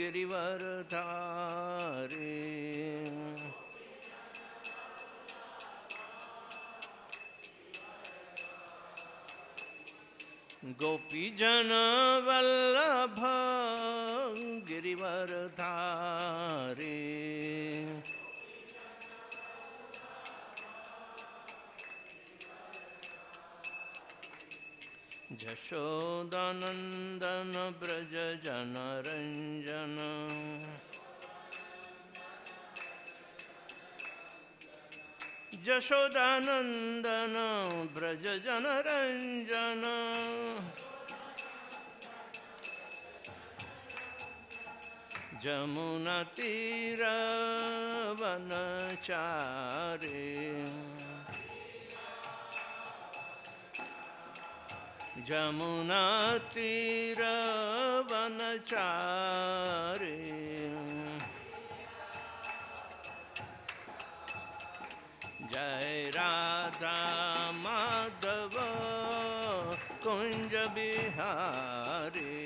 गिरिवरधारी गोपीजन वल्लभ गिरिवरधारी यशोदानंदन ब्रज जन रंजन यशोदानंदन ब्रज जन रंजन जमुना तीर वनचारी जमुना तीर वनचारी जय राधा माधव कुंज बिहारी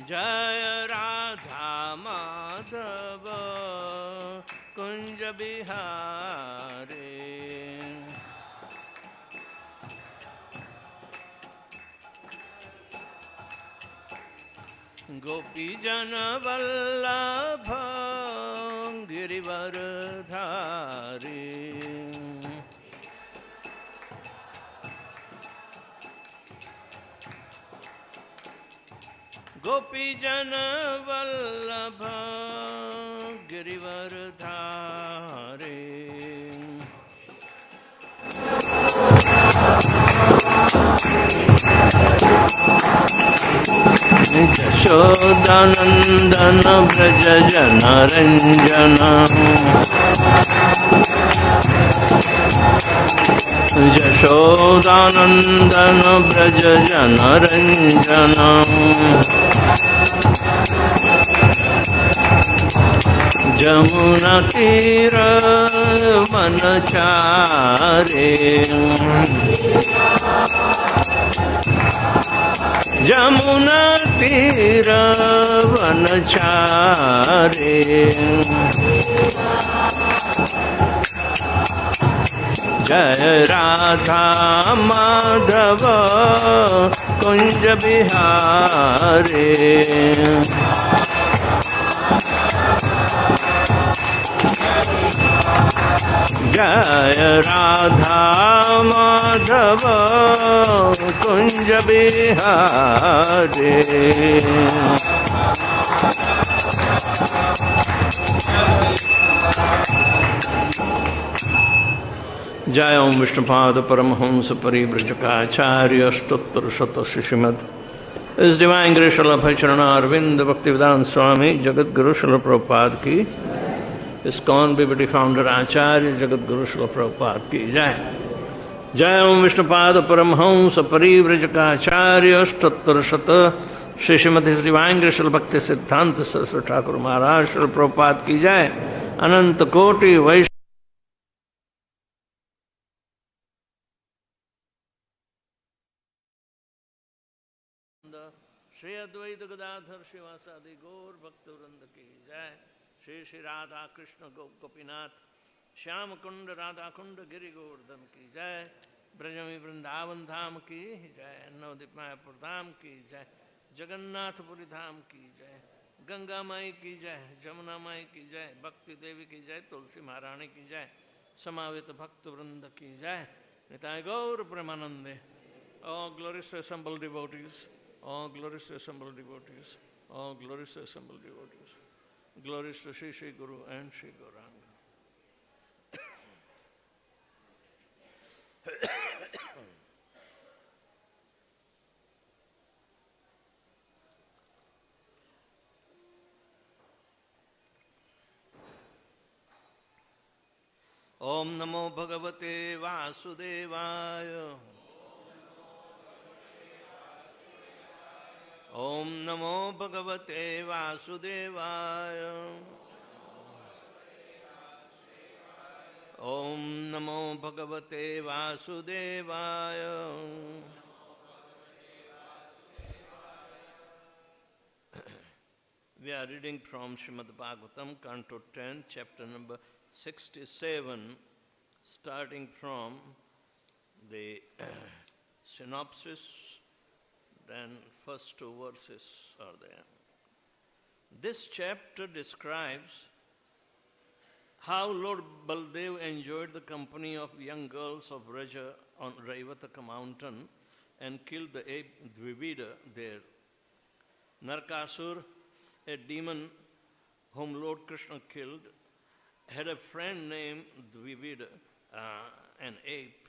जय राधा माधव कुंज बिहारी गोपीजन वल्लभ गिरिवरधारी गोपीजन वल्लभ गिरिवरधारी यशोदानंदन ब्रज जन रंजन यशोदानंदन ब्रज जन रंजन जमुना तीर वनचारी जमुना तीर वनचारी जय राधा माधव कुंज बिहारी जय राधा माधव कुंज बिहारी जय ओम विष्णुपाद परमहंस परिव्रजकाचार्य स्तोत्र शत श्रीमद इस डिवाइन ग्रेस अरविंद भक्तिवेदांत स्वामी जगत गुरु श्रील प्रभुपाद की इस्कॉन बीबीटी फाउंडर आचार्य जगत गुरु श्रील प्रभुपाद की जय। जय ओम विष्णुपाद परमहंस परिव्रजकाचार्य स्तोत्र शत श्रीमती डिवाइन ग्रेस भक्ति सिद्धांत सरस्वती ठाकुर महाराज श्रील प्रभुपाद की जय। अनंत कोटि वैष्णव श्री अद्वैत गदाधर शिवासादि गौर भक्त वृंद की जय। श्री श्री राधा कृष्ण गोपीनाथ श्याम कुंड राधा कुंड गिरि गोवर्धन की जय। ब्रजमी वृंदावन धाम की जय। नवदीप मायापुर धाम की जय। जगन्नाथपुरी धाम की जय। गंगा माई की जय। जमुना माई की जय। भक्ति देवी की जय। तुलसी महारानी की जय। समावेत भक्त वृंद की जय। निताय गौर प्रेमानंदे। All glorious assembled devotees, all glorious assembled devotees, all glorious assembled devotees. Glorious to Shri Shri Guru and Shri Gauranga. Om Namo Bhagavate Vasudevaya. Om Namo Bhagavate Vasudevaya. Om Namo Bhagavate Vasudevaya. We are reading from Srimad Bhagavatam, Canto 10, chapter number 67, starting from the Synopsis, then first two verses are there. This chapter describes how Lord Baladeva enjoyed the company of young girls of Raja on Raivataka mountain and killed the ape Dvivida there. Narkasur, a demon whom Lord Krishna killed, had a friend named Dvivida, an ape.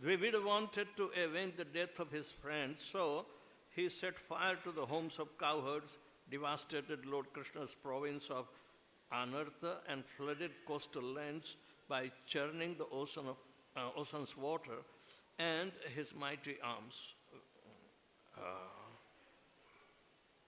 Dvivida wanted to avenge the death of his friend, so he set fire to the homes of cowherds, devastated Lord Krishna's province of Anartha, and flooded coastal lands by churning the ocean's water and his mighty arms.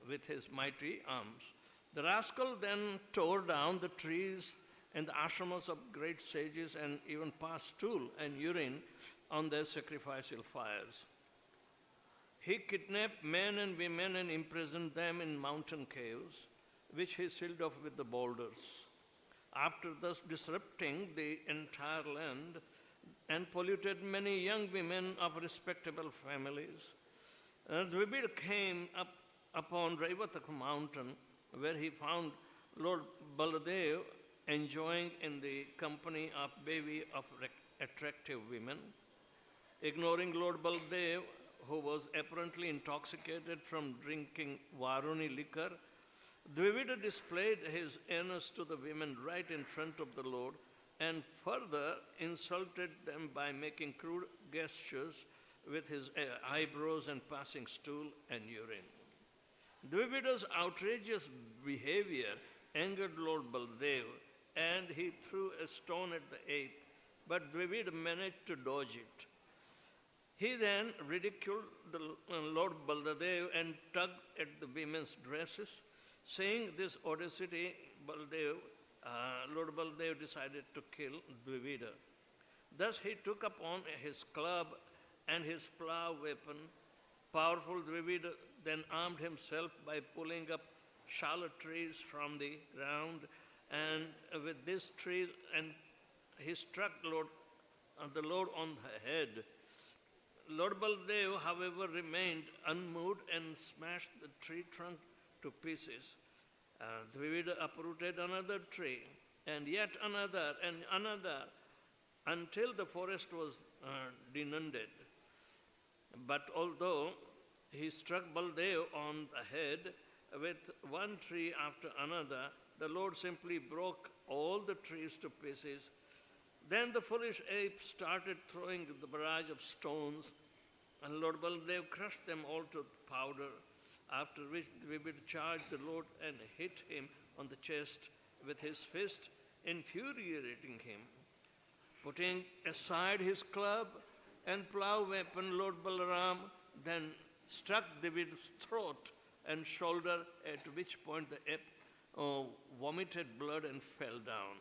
With his mighty arms. The rascal then tore down the trees and the ashramas of great sages and even passed stool and urine on their sacrificial fires. He kidnapped men and women and imprisoned them in mountain caves, which he sealed off with the boulders. After thus disrupting the entire land and polluted many young women of respectable families, Dvivida came upon Raivataka mountain, where he found Lord Baladeva enjoying in the company of bevy of attractive women. Ignoring Lord Baladeva, who was apparently intoxicated from drinking Varuni liquor, Dvivida displayed his anus to the women right in front of the Lord and further insulted them by making crude gestures with his eyebrows and passing stool and urine. Dvivida's outrageous behavior angered Lord Baladeva, and he threw a stone at the ape, but Dvivida managed to dodge it. He then ridiculed the Lord Baladeva and tugged at the women's dresses. Seeing this audacity, Lord Baladeva decided to kill Dvivida. Thus he took upon his club and his plough weapon. Powerful Dvivida then armed himself by pulling up shala trees from the ground, and with this tree, and he struck the Lord on the head. Lord Baladeva, however, remained unmoved and smashed the tree trunk to pieces. Dvivida uprooted another tree, and yet another, and another, until the forest was denuded. But although he struck Baladeva on the head with one tree after another, the Lord simply broke all the trees to pieces. Then the foolish ape started throwing the barrage of stones, and Lord Baladeva crushed them all to powder, after which Dvivida charged the Lord and hit him on the chest with his fist, infuriating him. Putting aside his club and plough weapon, Lord Balarāma then struck Dvivida's throat and shoulder, at which point the ape vomited blood and fell down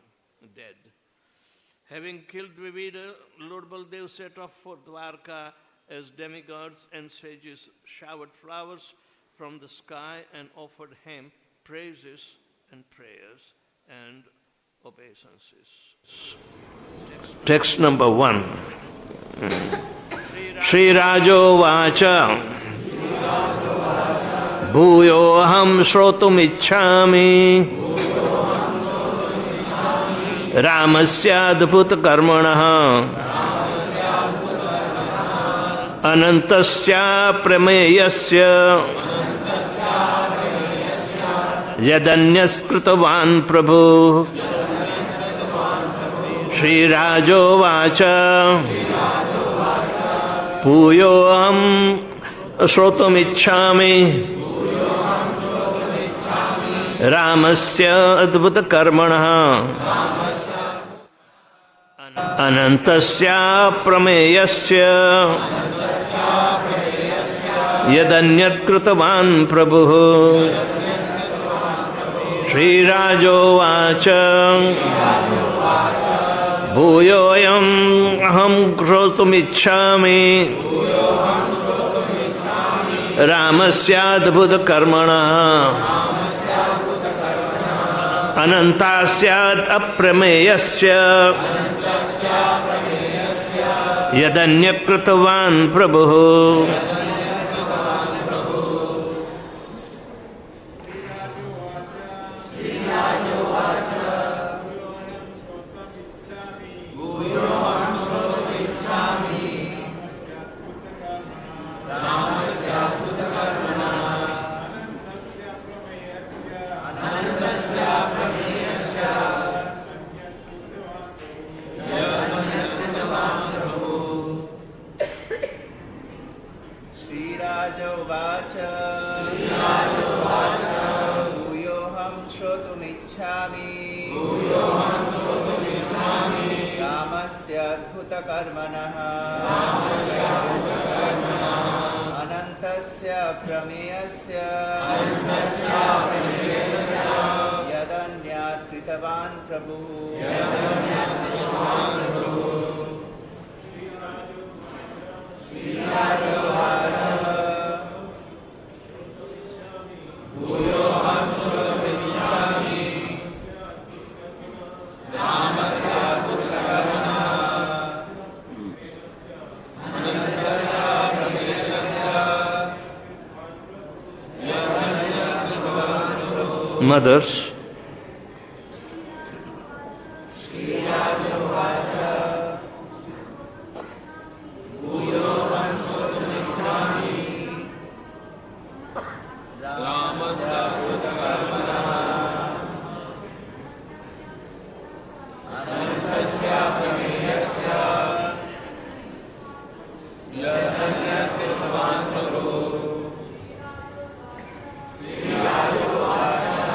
dead. Having killed Dvivida, Lord Baladeva set off for Dwarka as demigods and sages showered flowers from the sky and offered him praises and prayers and obeisances. Text number 1. śrī-rājovāca. Bhuyo aham śrotum icchāmi. rāmasyādbhuta-karmaṇaḥ. anantasyāprameyasya. Yadanyas kṛtavān prabhuḥ. śrī-rājovāca. bhuyo śrotum icchāmi. rāmasya adbhuta-karmaṇaḥ. anantasyāprameyasya. yadanyat kṛtavān prabhuḥ. śrī-rājovāca. bhuyoyam aham śrotum icchāmi rāmasyādbhuta-karmaṇaḥ anantasya aprameyasya yadanyat kṛtavān prabhuḥ. Bhagavatam anantasyāprameyasya anyat kṛtavān prabhuḥ śrī-rājovāca bhuyo icchāmi rāmasyādbhuta-karmaṇaḥ anantasyāprameyasya. Mothers, śrī-rājovāca bhuyo icchāmi rāmasyādbhuta-karmaṇaḥ anantasyāprameyasya anyat kṛtavān prabhuḥ śrī-rājovāca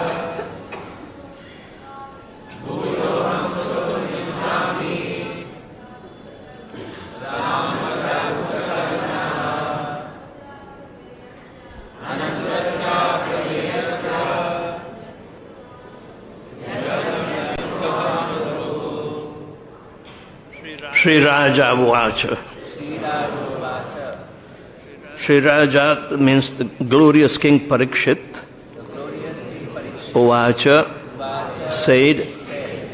bhuyo icchāmi rāmasyādbhuta-karmaṇaḥ anantasyāprameyasya śrī-rājā uvāca. śrī-rājovāca. Śrī-rājā means the glorious King Parīkṣit. Glorious King Parīkṣit Uvāca said,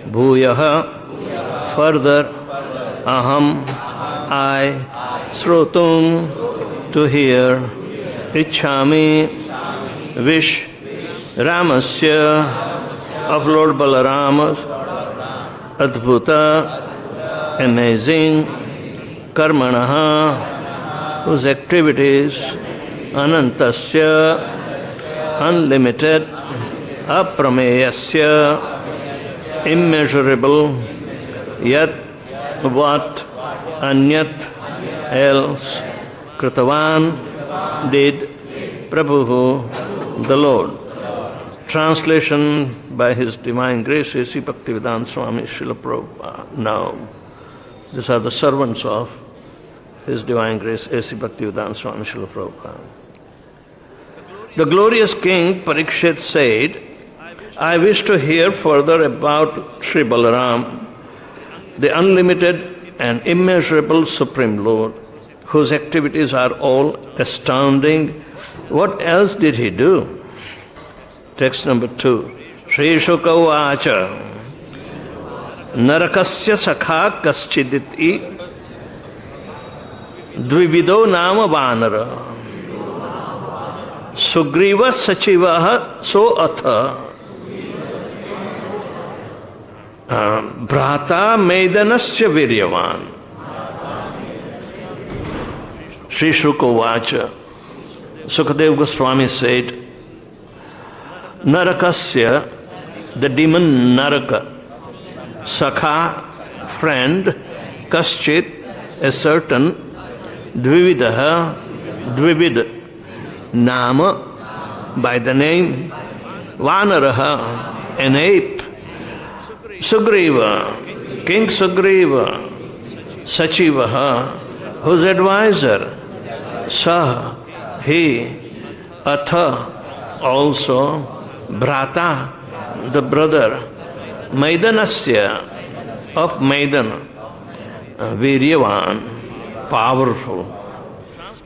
bhuyaḥ, further, aham, I, śrotum, to hear, icchāmi, wish, rāmasya, of Lord Balarāma, adbhuta, amazing, karmaṇaḥ, whose activities, anantasya, unlimited, aprameyasya, immeasurable, yat, what, anyat, else, kṛtavān, did, prabhuḥ, the Lord. Translation by His Divine Grace, A.C. Bhaktivedanta Swami Srila Prabhupada. Now, these are the servants of His Divine Grace, A.C. Bhaktivedanta Swami Srila Prabhupada. The glorious King Parīkṣit said, I wish to hear further about Śrī Balarāma, the unlimited and immeasurable Supreme Lord, whose activities are all astounding. What else did He do? Text number 2. Śrī Śukā uvāca Narakas sakha kaśchiditi dvivido nama vānara sugriva sachivaha so atha bhrata maidanasya viryavan. Śrī Śukā uvāca. Sukadeva Goswami said, Narakasya, the demon Naraka, Sakha, friend, Kaśchit, a certain, Dvividaha, Dvivid, Nama, by the name, Vanaraha, an ape, Sugriva, King Sugriva, Sachivaha, whose advisor, Sah, he, Atha, also, Bhrata, the brother, Maidanasya, of Maidana, Viryavan, powerful.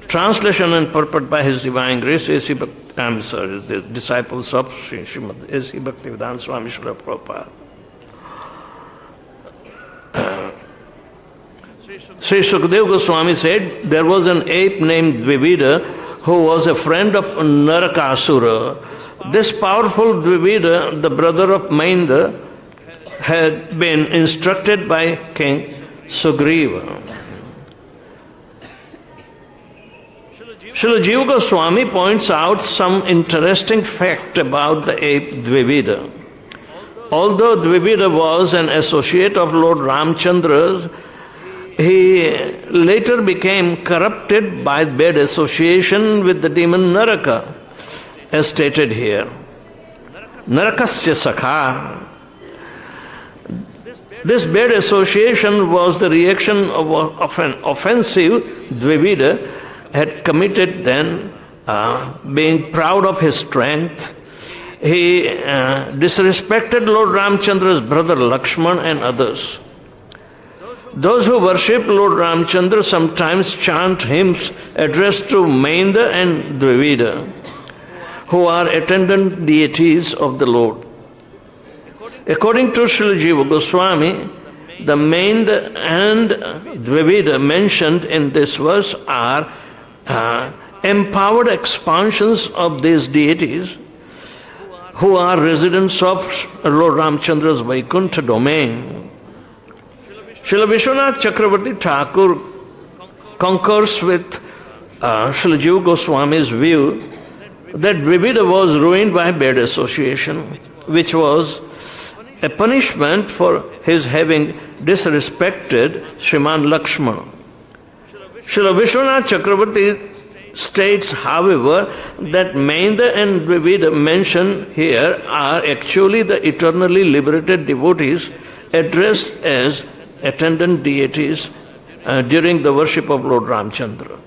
Translation and purport by His Divine Grace, A.C. the disciples of Srimad, A.C. Bhaktivedanta Swami Śrīla Prabhupada. Sri Sukadeva Goswami said, there was an ape named Dvivida who was a friend of Narakasura. This powerful Dvivida, the brother of Mainda, had been instructed by King Sugriva. Srila Jiva Goswami points out some interesting fact about the ape Dvivida. Although Dvivida was an associate of Lord Ramchandra's, he later became corrupted by bad association with the demon Naraka, as stated here. Narakasya sakha. This bad association was the reaction of an offensive Dvivida had committed then, being proud of his strength. He disrespected Lord Ramchandra's brother Lakshman and others. Those who worship Lord Ramchandra sometimes chant hymns addressed to Mainda and Dvivida, who are attendant deities of the Lord. According to Srila Jiva Goswami, the Mainda and Dvivida mentioned in this verse are empowered expansions of these deities who are residents of Lord Ramchandra's Vaikuntha domain. Srila Vishwanath Chakravarti Thakur concurs with Srila Jiva Goswami's view that Dvivida was ruined by bad association, which was a punishment for his having disrespected Sriman Lakshmana. Srila Vishwanath Chakravarti states, however, that Mainda and Dvivida mentioned here are actually the eternally liberated devotees addressed as attendant deities during the worship of Lord Ramchandra.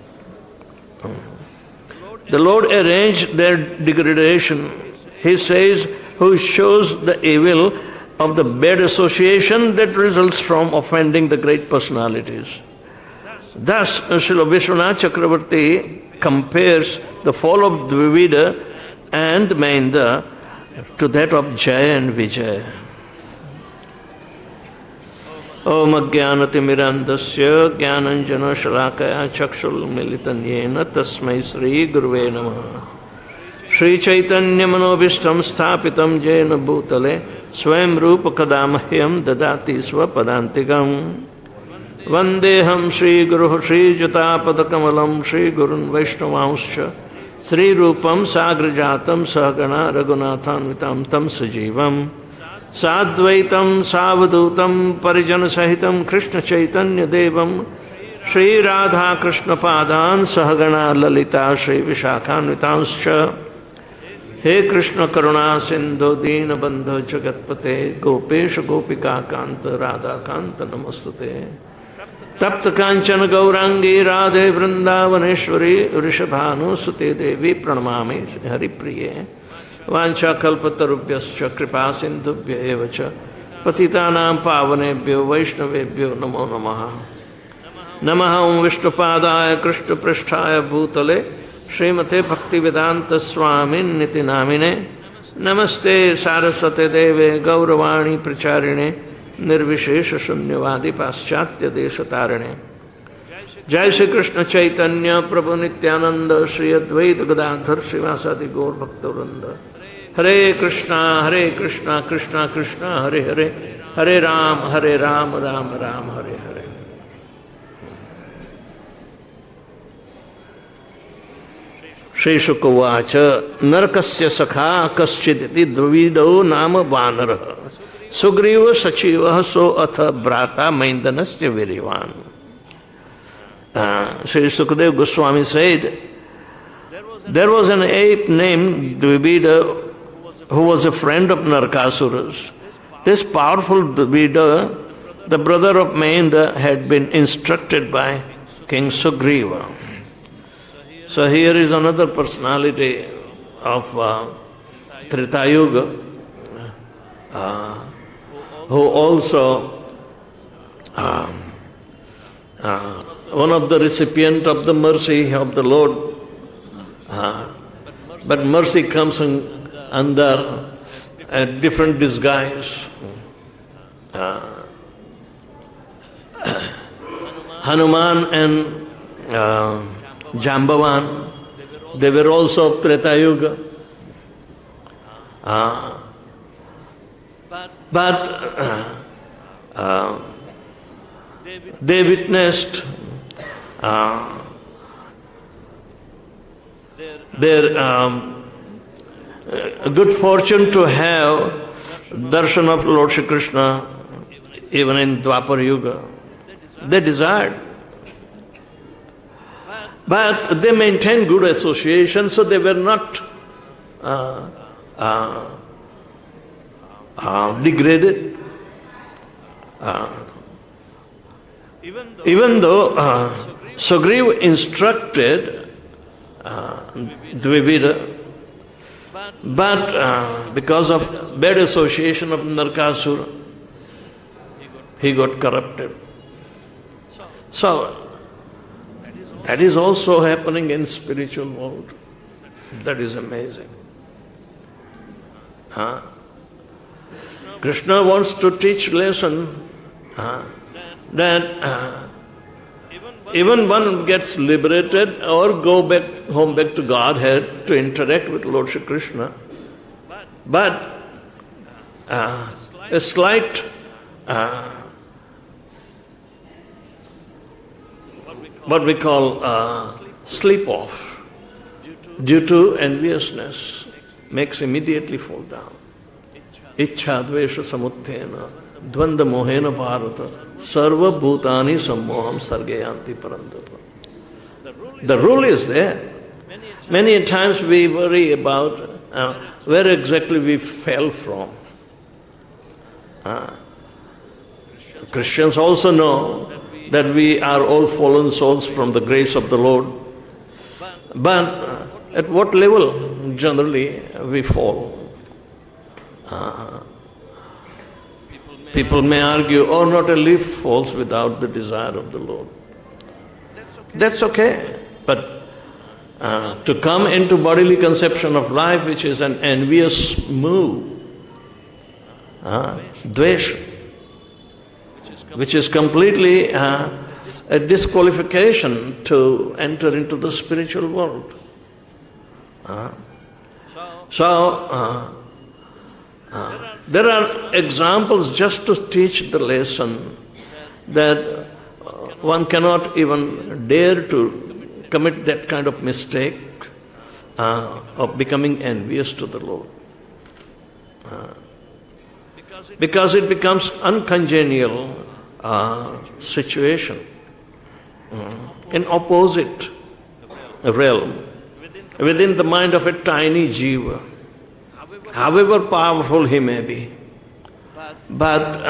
The Lord arranged their degradation. He says, who shows the evil of the bad association that results from offending the great personalities. Thus, Srila Vishwanath Chakravarti compares the fall of Dvivida and Mainda to that of Jaya and Vijaya. Om Ajnanatirmirandasya Jnananjana Shalakaya Chakshul Militan Yena Tasmai Sri Guruve Namaha. Sri Chaitanya Manobishtam Sthapitam Jena Bhutale Swayam Rupa Kadamahyam Dadati Swapadantikam. Vandeham Sri Guru Sri Jatapadakkamalam Sri Gurun Vaishnavanscha Sri Rupam Sagrajatam Sahagana Raghunathanvitam Tam Sajivam Sadvaitam Savadhutam Parijana Sahitam Krishna Chaitanya Devam Sri Radha Krishna Padan Sahagana Lalita Sri Vishakhanvitanscha. He Krishna Karuna Sindhu Dina Bandhu Jagatpate Gopesha Gopika Kanta Radha Kanta Namastate Tapta Kanchana Gaurangi Radhe Vrindavaneshwari Vrishabhanu Sute Devi Pranamami Hari Priya Vancha Kalpatarubhyascha Kripa Sindhubhya Evacha Patitanam Pavanebhyo Vaishnavebhyo Namo Namaha. Namaha Om Vishnupadaya Krishna Pristhaya Bhutale Srimate Bhaktivedanta Swami Niti Namine Namaste Saraswate Deve Gauravani Pracharine Nirvishesha Shunyavadi Paschatya Deshatarine. Jai Shri Krishna Chaitanya Prabhu Nityananda Shri Advaita Gadadhar Srivasadi Gaur Bhaktavranda. Hare Krishna Krishna Krishna Hare Hare Hare Ram Ram Ram Hare Hare. Shri Sukavāca Narkasya sakha kaschiditi Dvido nama Vanara Sugriva Sachiva so atha brata Maindanasya Viryavan. Sri Sukadeva Goswami said, there was an ape named Dvivida who was a friend of Narakasuras. This powerful Dvivida, the brother of Mainda, had been instructed by King Sugriva. So here is another personality of Treta Yuga who also one of the recipient of the mercy of the Lord, but mercy comes under a different disguise. Hanuman and Jambavan, they were also of Treta Yuga. But they witnessed their good fortune to have darshan of Lord Shri Krishna even in Dwapar Yuga. They desired. But they maintained good association, so they were not degraded. Even though Sugriva instructed Dvivida, but because of bad association of Narkasura, he got corrupted. So, that is also happening in spiritual world. That is amazing. Krishna wants to teach lesson that even one gets liberated or go back home back to Godhead to interact with Lord Shri Krishna. But a slight what we call sleep off due to enviousness makes immediately fall down. Icchādvesha samuttena dvanda mohena bharata sarva bhutani sammoham sargayanti parantapa. The rule is there. Many times we worry about where exactly we fell from. Christians also know that we are all fallen souls from the grace of the Lord. But at what level generally we fall? People may argue, oh, not a leaf falls without the desire of the Lord. That's okay. But to come into bodily conception of life, which is an envious move, dvesha, which is completely a disqualification to enter into the spiritual world. There are examples just to teach the lesson that one cannot even dare to commit that kind of mistake of becoming envious to the Lord. Because it becomes uncongenial situation in opposite realm within the mind of a tiny jiva, however powerful he may be. But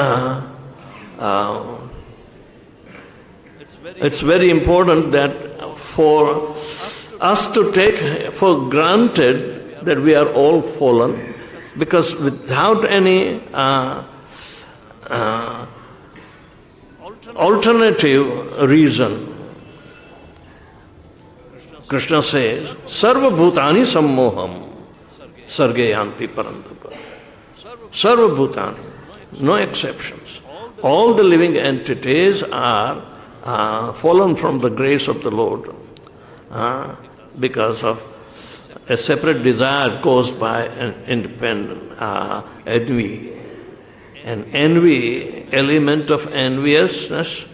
it's very important that for us to take for granted that we are all fallen, because without any alternative reason, Krishna says, Sarva bhutani sammoham sargayanti parantapa. Sarva bhutani, no exceptions. All the living entities are fallen from the grace of the Lord because of a separate desire caused by an independent envy. An envy, element of enviousness,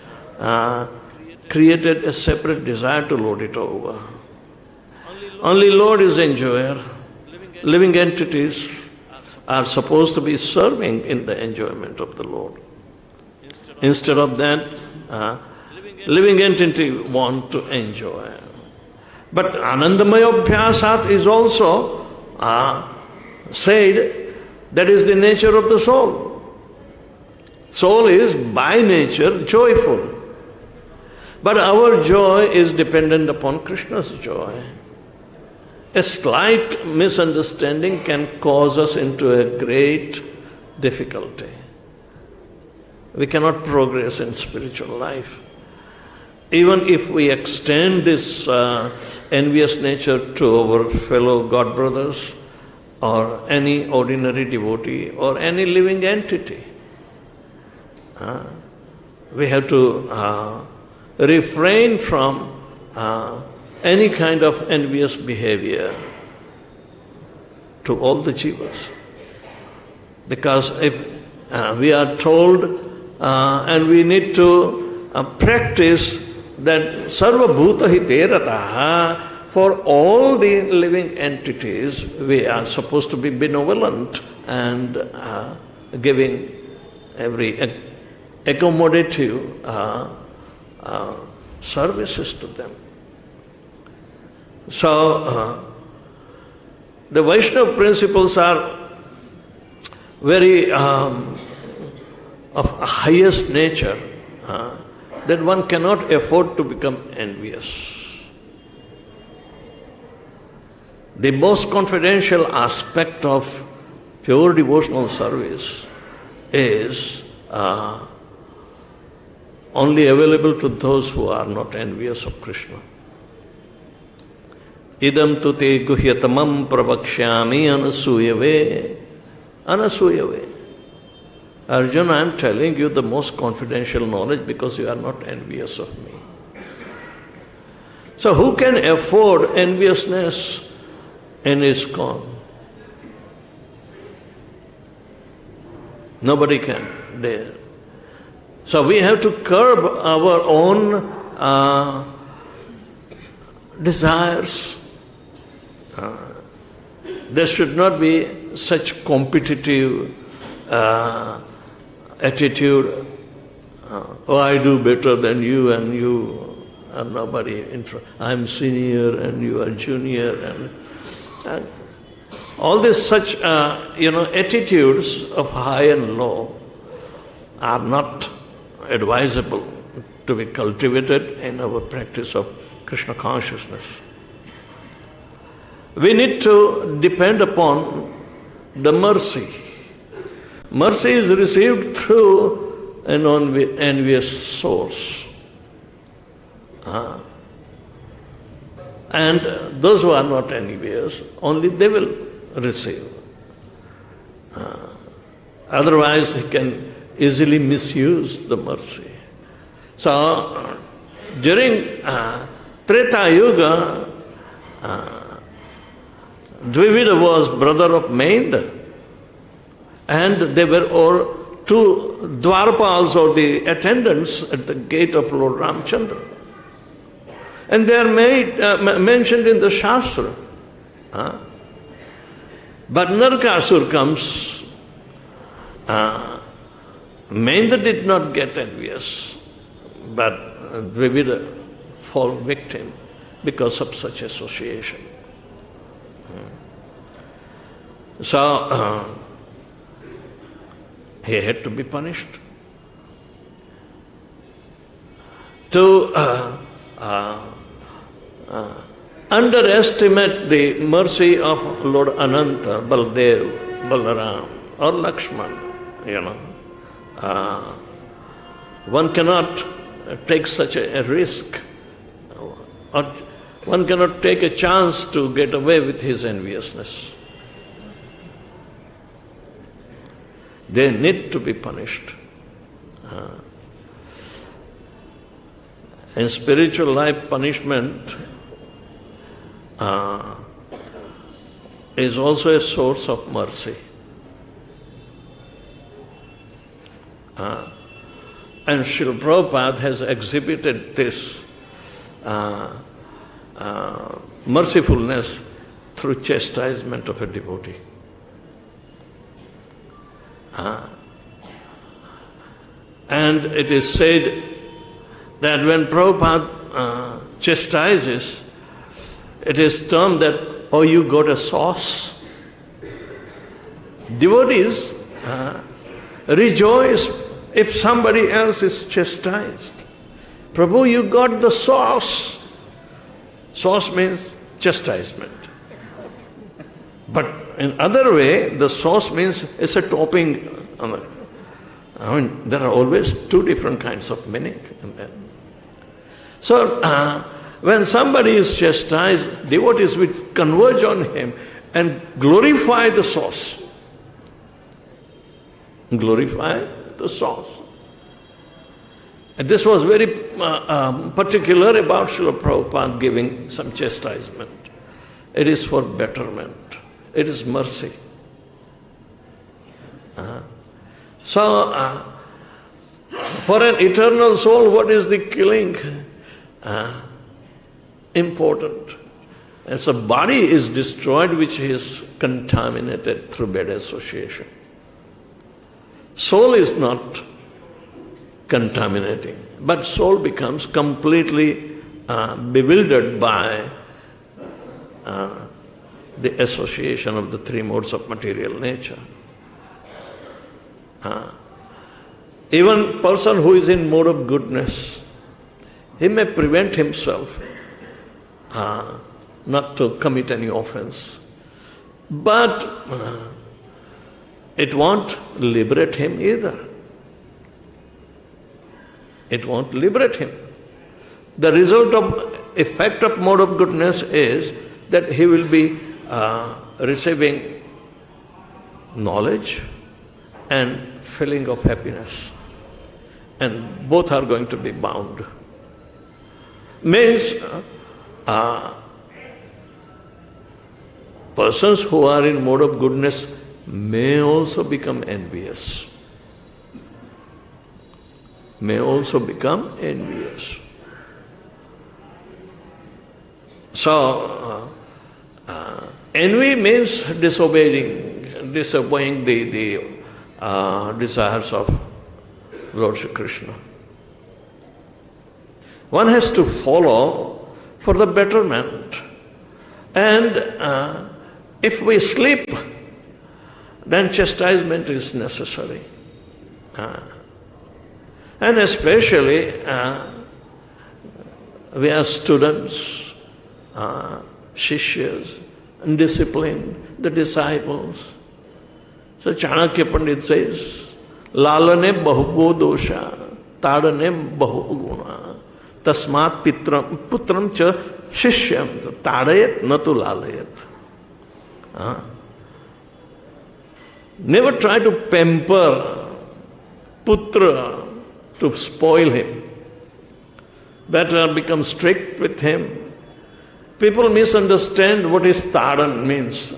created a separate desire to lord it over. Only Lord is enjoyer. Living entities are supposed to be serving in the enjoyment of the Lord. Instead of that, living entity want to enjoy. But anantasyāprameyasya is also said that is the nature of the soul. Soul is by nature joyful. But our joy is dependent upon Krishna's joy. A slight misunderstanding can cause us into a great difficulty. we cannot progress in spiritual life. Even if we extend this envious nature to our fellow God brothers or any ordinary devotee or any living entity, we have to refrain from any kind of envious behavior to all the jivas. Because if we are told and we need to practice that sarva bhuta hiterataha, for all the living entities we are supposed to be benevolent and giving every accommodative services to them. So the Vaishnava principles are very of highest nature, that one cannot afford to become envious. The most confidential aspect of pure devotional service is only available to those who are not envious of Krishna. Idam tu te guhyatamam prabhakshyami anasuyave. Anasuyave. Arjuna, I am telling you the most confidential knowledge because you are not envious of me. So who can afford enviousness in ISKCON? Nobody can dare. So we have to curb our own desires. There should not be such competitive attitude. Oh, I do better than you and you are nobody. I'm senior and you are junior. And all these such attitudes of high and low are not advisable to be cultivated in our practice of Krishna consciousness. We need to depend upon the mercy. Mercy is received through an envious source. And those who are not envious, only they will receive. Otherwise, he can easily misuse the mercy. So, during Treta Yuga, Dvivida was brother of Mahendra, and they were all two Dwarpals or the attendants at the gate of Lord Ramchandra. And they are mentioned in the Shastra. But Narkasur comes. Mahendra did not get envious, but Dvivida fall victim because of such association. So he had to be punished. To underestimate the mercy of Lord Ananta, Baldev, Balarāma, or Lakshman, one cannot take such a risk, or one cannot take a chance to get away with his enviousness. They need to be punished. In spiritual life, punishment is also a source of mercy. And Śrīla Prabhupada has exhibited this mercifulness through chastisement of a devotee. And it is said that when Prabhupada chastises, it is termed that, oh, you got a sauce. Devotees rejoice if somebody else is chastised. Prabhu, you got the sauce. Sauce means chastisement. But in other way, the sauce means it's a topping. I mean, there are always two different kinds of meaning. So, when somebody is chastised, devotees will converge on him and glorify the source. Glorify the source. And this was very particular about Srila Prabhupada giving some chastisement. It is for betterment. It is mercy. So, for an eternal soul, what is the killing? Important. And so body is destroyed which is contaminated through bad association. Soul is not contaminating, but soul becomes completely bewildered by the association of the three modes of material nature. Even person who is in mode of goodness, he may prevent himself not to commit any offense, but it won't liberate him either. It won't liberate him. The result of effect of mode of goodness is that he will be receiving knowledge and feeling of happiness, and both are going to be bound. Means persons who are in mode of goodness may also become envious. May also become envious. So, envy means disobeying the desires of Lord Shri Krishna. One has to follow for the betterment. And if we sleep, then chastisement is necessary. And especially, we are students, shishyas, and discipline, the disciples. So Chanakya Pandit says, Lalane bahubo dosha, tadane bahu guna, tasmat putram cha shishyam, tadayat natu lalayat. Never try to pamper putra to spoil him. Better become strict with him. People misunderstand what is tadan means.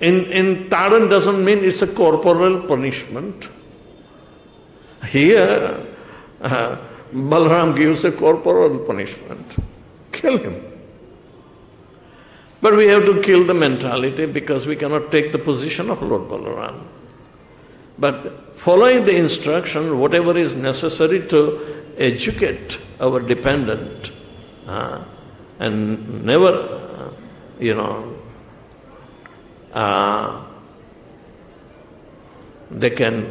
In tadan doesn't mean it's a corporal punishment. Here, Balarāma gives a corporal punishment. Kill him. But we have to kill the mentality because we cannot take the position of Lord Balarāma. But following the instruction, whatever is necessary to educate our dependent, and never, they can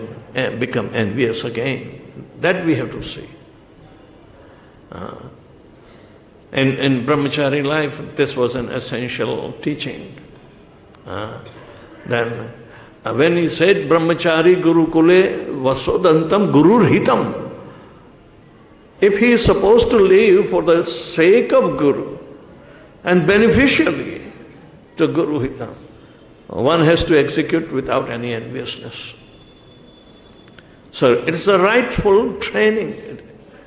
become envious again. That we have to see. In brahmachari life, this was an essential teaching. Then, when he said brahmachari gurukule vasodantam gurur hitam, if he is supposed to live for the sake of Guru and beneficially to Guru hitam, one has to execute without any enviousness. So it's a rightful training.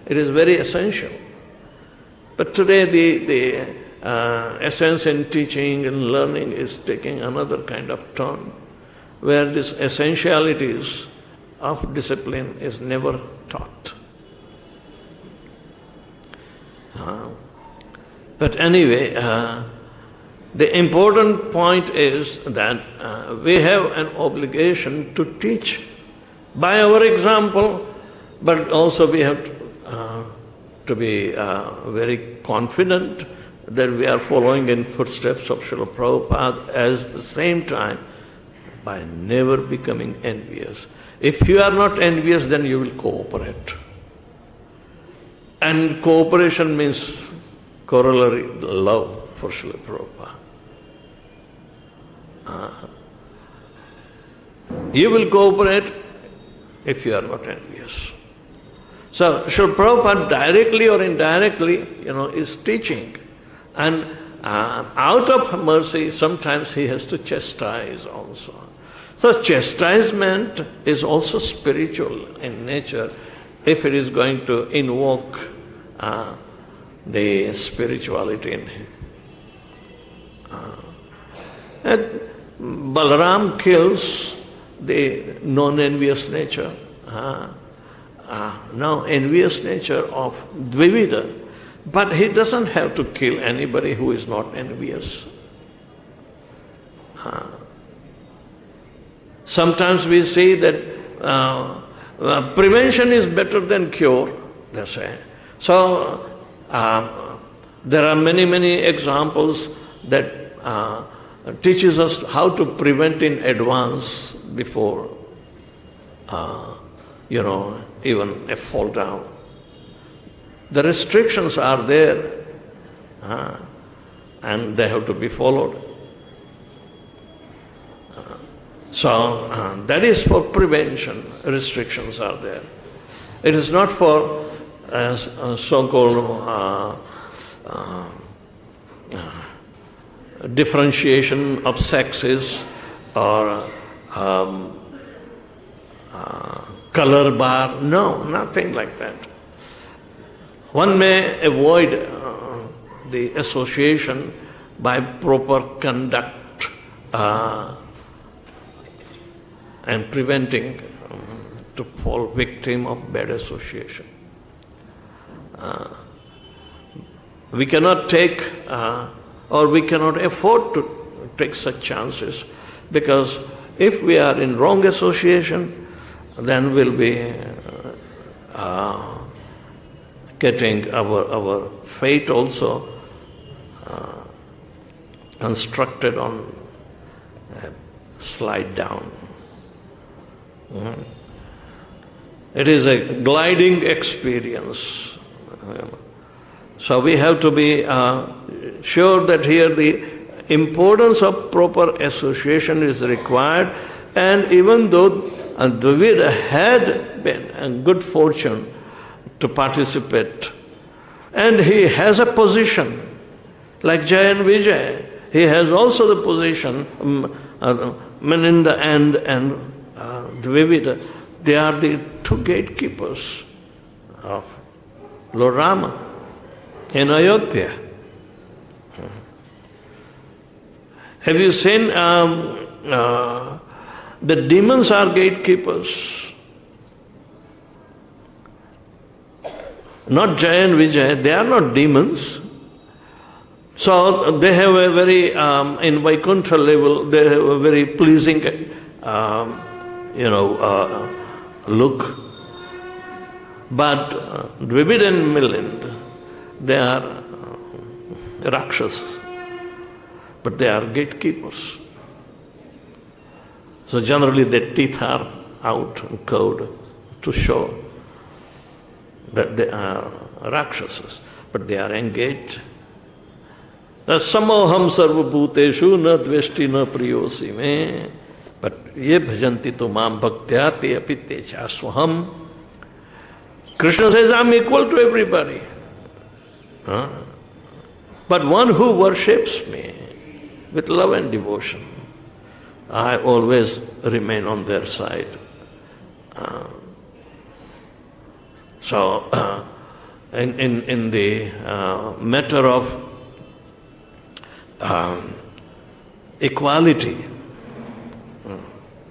It is very essential. But today the essence in teaching and learning is taking another kind of turn, where these essentialities of discipline is never taught. But anyway, the important point is that we have an obligation to teach by our example, but also we have to be very confident that we are following in footsteps of Srila Prabhupada at the same time by never becoming envious. If you are not envious, then you will cooperate. And cooperation means corollary love for Srila Prabhupada. You will cooperate if you are not envious. So Srila Prabhupada directly or indirectly, is teaching. And out of mercy, sometimes he has to chastise also. So chastisement is also spiritual in nature if it is going to invoke the spirituality in him. Balaram kills the non-envious nature. Now envious nature of Dvivida. But he doesn't have to kill anybody who is not envious. Sometimes we see that prevention is better than cure, they say. So there are many examples that teaches us how to prevent in advance before, even a fall down. The restrictions are there, and they have to be followed. So that is for prevention. Restrictions are there. It is not for so-called differentiation of sexes or color bar. No, nothing like that. One may avoid the association by proper conduct and preventing to fall victim of bad association. We cannot take or we cannot afford to take such chances, because if we are in wrong association, then we'll be getting our fate also constructed on slide down. It is a gliding experience. So we have to be sure that here the importance of proper association is required, and even though Dvivida had been a good fortune to participate, and he has a position, like Jaya and Vijay, he has also the position, in the end, and Dvivida, they are the two gatekeepers of Lord Rama in Ayodhya. Have you seen the demons are gatekeepers? Not Jaya and Vijay, they are not demons. So they have a very, in Vaikuntha level, they have a very pleasing, look. But Dvivida and Milind, they are Rakshas, but they are gatekeepers. So generally their teeth are out and curved to show that they are Rakshasas, but they are engaged. Samoham sarva bhuteshu na dveshti na priyosi me, but ye bhajanti to mam bhaktya te api te chasvaham. Krishna says, I'm equal to everybody. But one who worships me with love and devotion, I always remain on their side. So, in the matter of equality,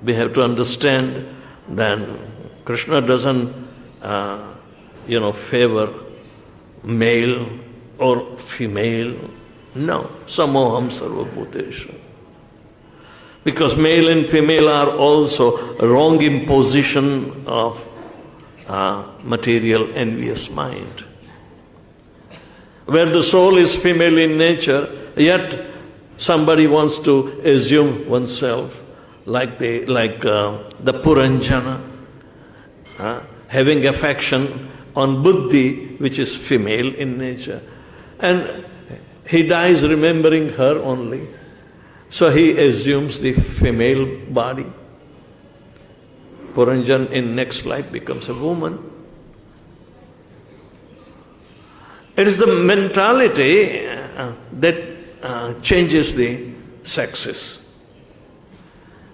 we have to understand that Krishna doesn't, favor male or female. No, samoham sarva bhuteshu. Because male and female are also wrong imposition of material envious mind. Where the soul is female in nature, yet somebody wants to assume oneself like the Puranjana, having affection on buddhi, which is female in nature. And he dies remembering her only. So he assumes the female body. Puranjan in next life becomes a woman. It is the mentality that changes the sexes.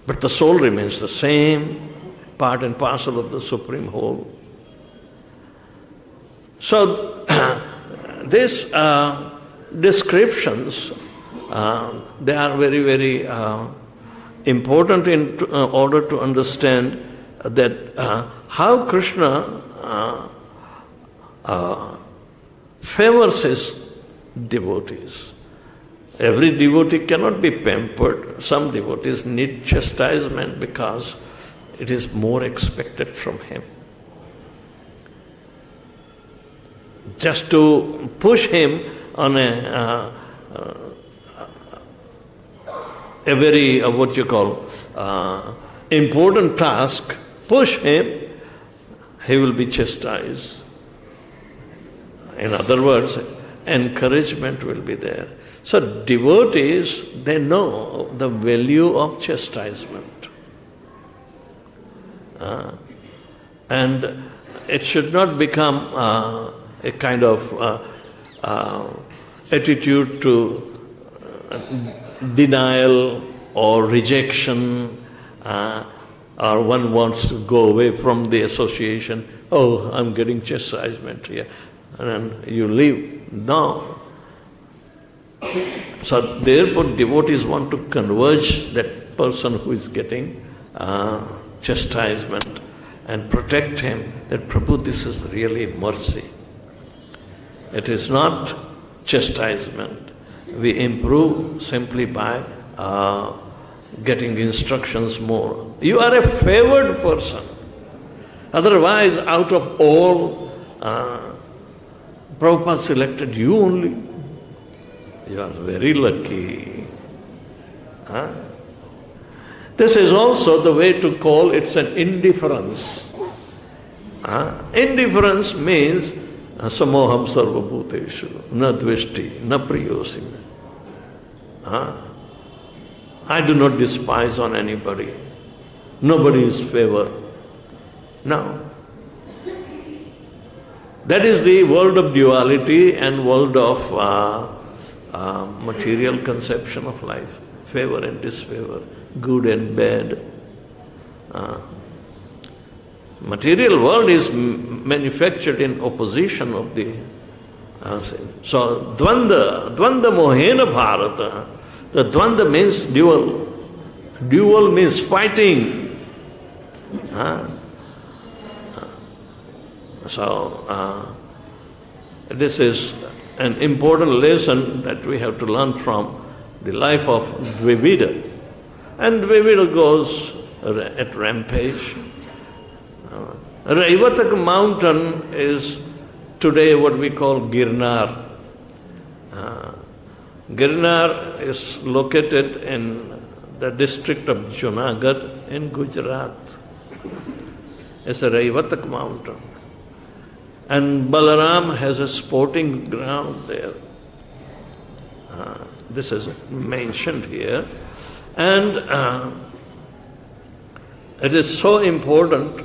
But the soul remains the same, part and parcel of the Supreme Whole. So, these descriptions, they are very, very important in order to understand that how Krishna favors his devotees. Every devotee cannot be pampered. Some devotees need chastisement because it is more expected from him. Just to push him on a very, important task, push him, he will be chastised. In other words, encouragement will be there. So devotees, they know the value of chastisement. And it should not become a kind of attitude to denial or rejection, or one wants to go away from the association. Oh, I'm getting chastisement here. And then you leave. No. So therefore devotees want to converge that person who is getting chastisement and protect him, that Prabhu, this is really mercy. It is not chastisement. We improve simply by getting instructions more. You are a favored person. Otherwise, out of all, Prabhupada selected you only. You are very lucky. This is also the way to call it's an indifference. Indifference means samoham sarvabhuteshu, na dveshti, na priyosi. I do not despise on anybody. Nobody is favored. No. That is the world of duality and world of material conception of life. Favor and disfavor, good and bad. Material world is manufactured in opposition of the... so, dvanda mohena bharata. The dvanda means dual. Dual means fighting. So, this is an important lesson that we have to learn from the life of Dvivida. And Dvivida goes at rampage. Raivatak mountain is today what we call Girnar. Girnar is located in the district of Junagadh in Gujarat. It's a Raivatak mountain. And Balarāma has a sporting ground there. This is mentioned here. And it is so important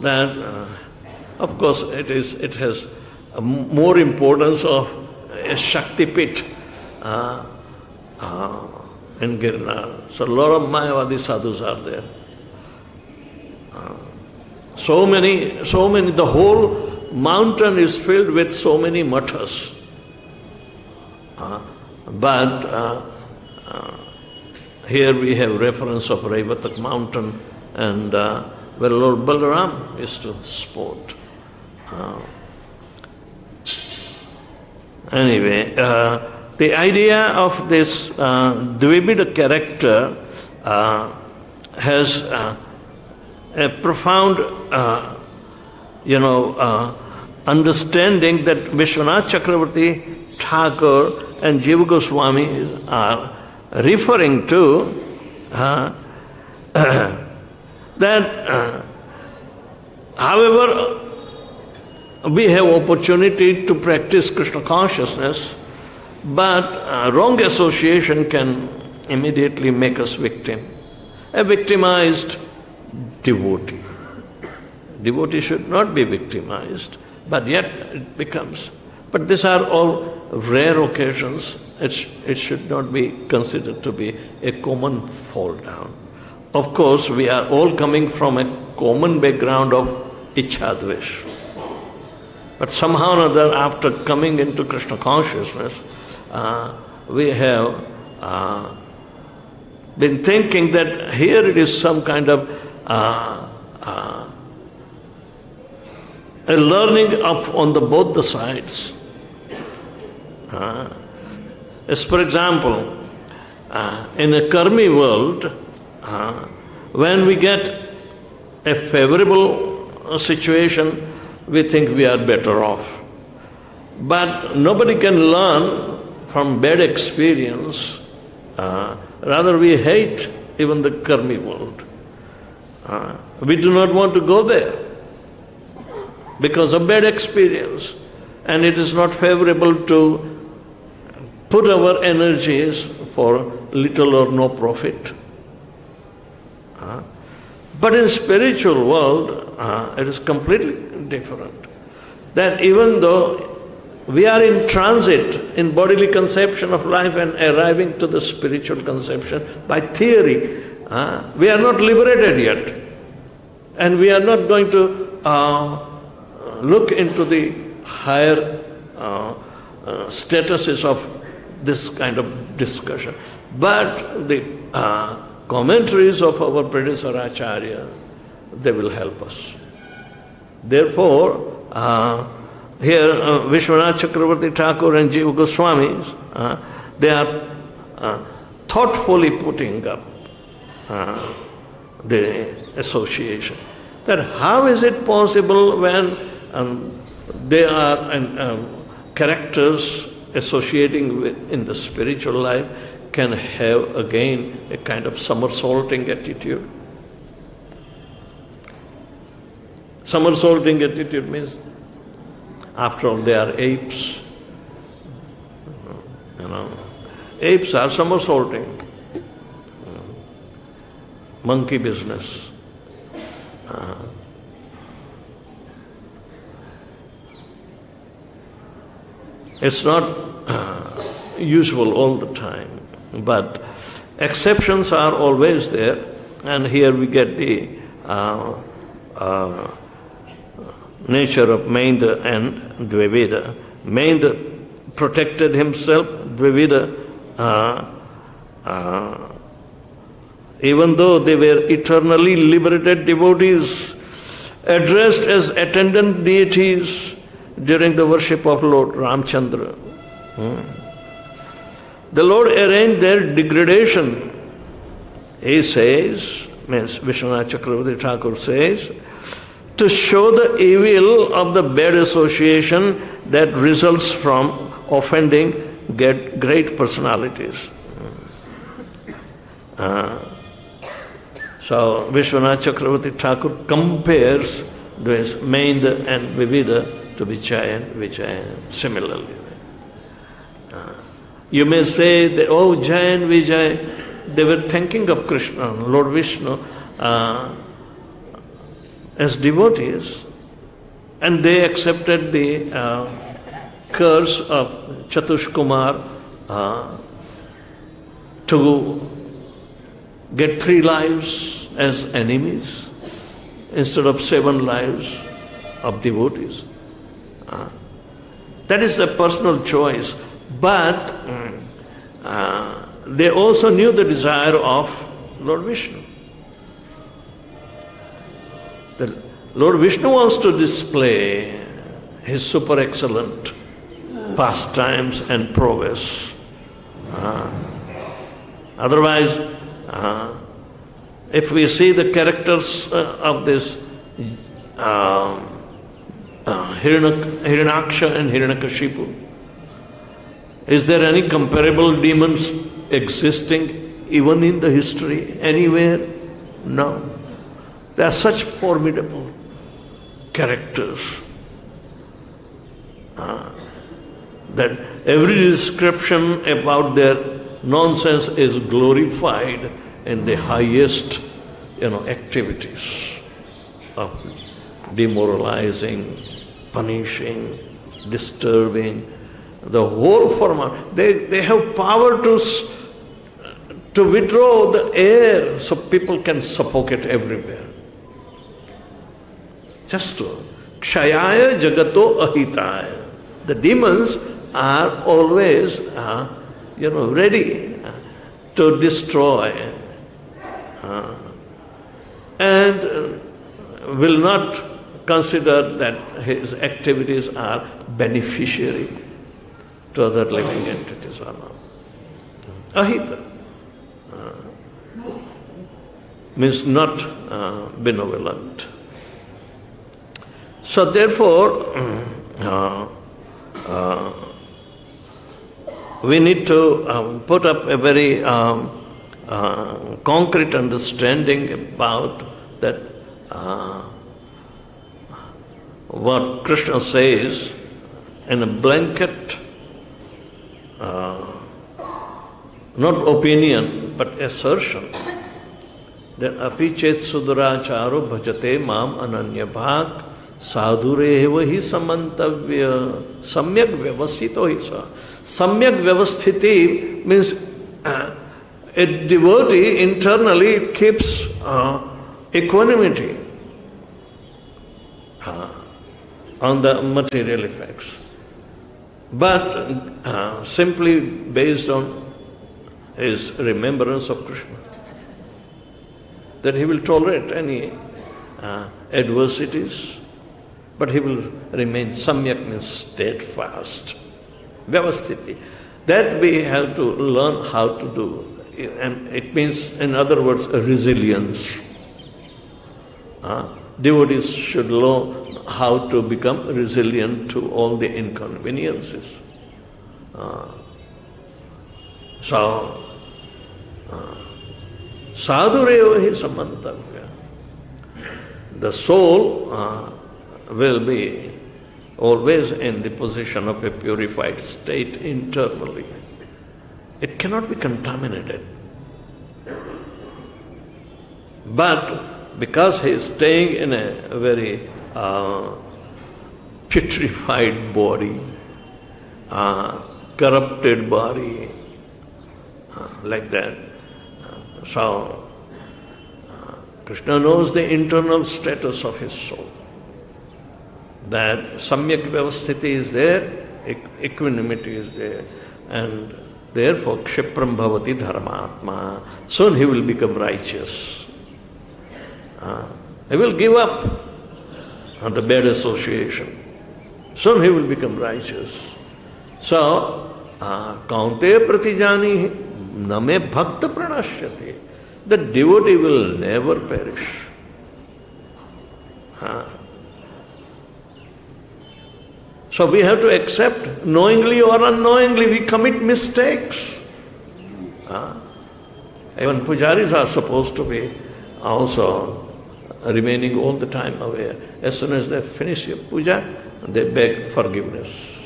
that, of course, it has more importance of a Shakti pit in Girnar. So a lot of Mayavadi sadhus are there. So many, the whole mountain is filled with so many mathas. But here we have reference of Raivatak mountain and where Lord Balarāma used to sport. Anyway, the idea of this Dvivida character has a profound, understanding that Vishwanath Chakravarti, Thakur and Jiva Goswami are referring to, that however we have opportunity to practice Krishna consciousness, but wrong association can immediately make us victim. A victimized devotee. Devotee should not be victimized, but yet it becomes. But these are all rare occasions. It should not be considered to be a common fall down. Of course, we are all coming from a common background of ichchādvesh. But somehow or other, after coming into Krishna consciousness, we have been thinking that here it is some kind of a learning of on both the sides. As for example, in a karmi world, when we get a favorable situation, we think we are better off. But nobody can learn from bad experience. Rather, we hate even the karmi world. We do not want to go there because of bad experience. And it is not favorable to put our energies for little or no profit. But in spiritual world, it is completely different. That even though we are in transit in bodily conception of life and arriving to the spiritual conception by theory, we are not liberated yet. And we are not going to look into the higher statuses of this kind of discussion. But the commentaries of our predecessor Acharya, they will help us. Therefore, here Vishwanath Chakravarti Thakur and Jiva Goswamis, they are thoughtfully putting up the association. That how is it possible when they are characters associating with in the spiritual life can have again a kind of somersaulting attitude? Somersaulting attitude means, after all, they are apes. Apes are somersaulting. Monkey business. It's not usual all the time, but exceptions are always there, and here we get the nature of Maindra and Dvivida. Maindra protected himself, Dvivida, even though they were eternally liberated devotees, addressed as attendant deities during the worship of Lord Ramchandra. The Lord arranged their degradation. He says, means Vishwanath Chakravarti Thakur says, to show the evil of the bad association that results from offending great personalities. So Vishwanath Chakravarti Thakur compares this Maindra and Vivida to Vijaya and Vijaya similarly. You may say that, oh, Jaya and Vijaya, they were thinking of Krishna, Lord Vishnu, as devotees, and they accepted the curse of Chatushkumar to get 3 lives as enemies instead of 7 lives of devotees. That is a personal choice, but they also knew the desire of Lord Vishnu. The Lord Vishnu wants to display his super excellent pastimes and prowess. Otherwise, if we see the characters of this Hiranyaksha and Hiranyakashipu, is there any comparable demons existing even in the history anywhere? No. They are such formidable characters that every description about their nonsense is glorified in the highest, activities of demoralizing, punishing, disturbing, the whole form. They have power to withdraw the air so people can suffocate everywhere. Just to kshayaya jagato ahitaya. The demons are always ready to destroy and will not consider that his activities are beneficiary to other living entities or not. Ahita means not benevolent. So therefore, we need to put up a very concrete understanding about that what Krishna says in a blanket, not opinion, but assertion, that api chet suduracharo bhajate mam ananyabhak sadhureva hi samantavya samyak vyavasthito hi sa. Samyak vyavasthiti means a devotee internally keeps equanimity on the material effects, but simply based on his remembrance of Krishna, that he will tolerate any adversities, but he will remain samyak, means steadfast. Vyavasthiti. That we have to learn how to do. And it means, in other words, a resilience. Devotees should learn how to become resilient to all the inconveniences. Sadhureva hi samantavya. The soul will be always in the position of a purified state internally. It cannot be contaminated. But because he is staying in a very putrefied body, corrupted body, like that. So, Krishna knows the internal status of his soul. That samyak vyavasthiti is there, equanimity is there, and therefore kshipram bhavati dharmatma. Soon he will become righteous. He will give up on the bad association. Soon he will become righteous. So, kaunteya pratijani name bhakta pranashyati. The devotee will never perish. So we have to accept, knowingly or unknowingly, we commit mistakes. Even pujaris are supposed to be also remaining all the time aware. As soon as they finish your puja, they beg forgiveness.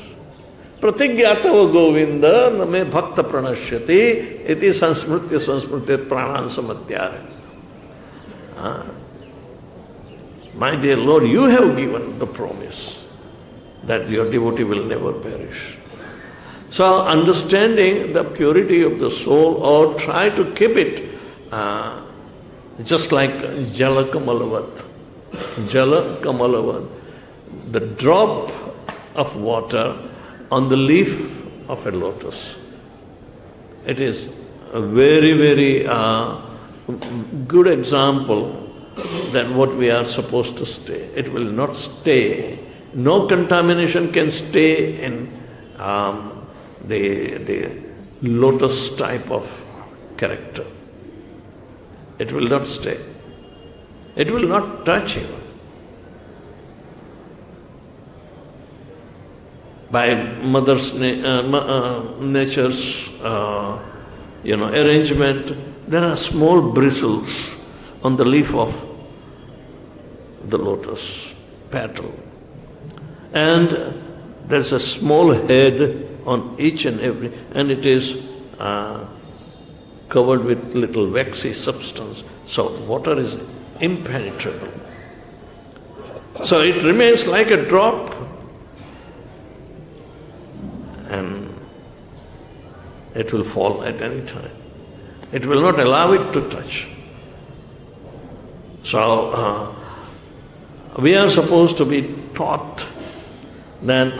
Pratigyatava govinda name bhakta pranashyati iti sansmritya pranan samadhyare. My dear Lord, you have given the promise that your devotee will never perish. So understanding the purity of the soul, or try to keep it just like jala kamalavat. Jala kamalavat, the drop of water on the leaf of a lotus. It is a very, very good example that what we are supposed to stay. It will not stay. No contamination can stay in the lotus type of character. It will not stay. It will not touch you. By Mother's nature's arrangement, there are small bristles on the leaf of the lotus petal. And there's a small head on each and every, and it is covered with little waxy substance. So water is impenetrable. So it remains like a drop, and it will fall at any time. It will not allow it to touch. So we are supposed to be taught that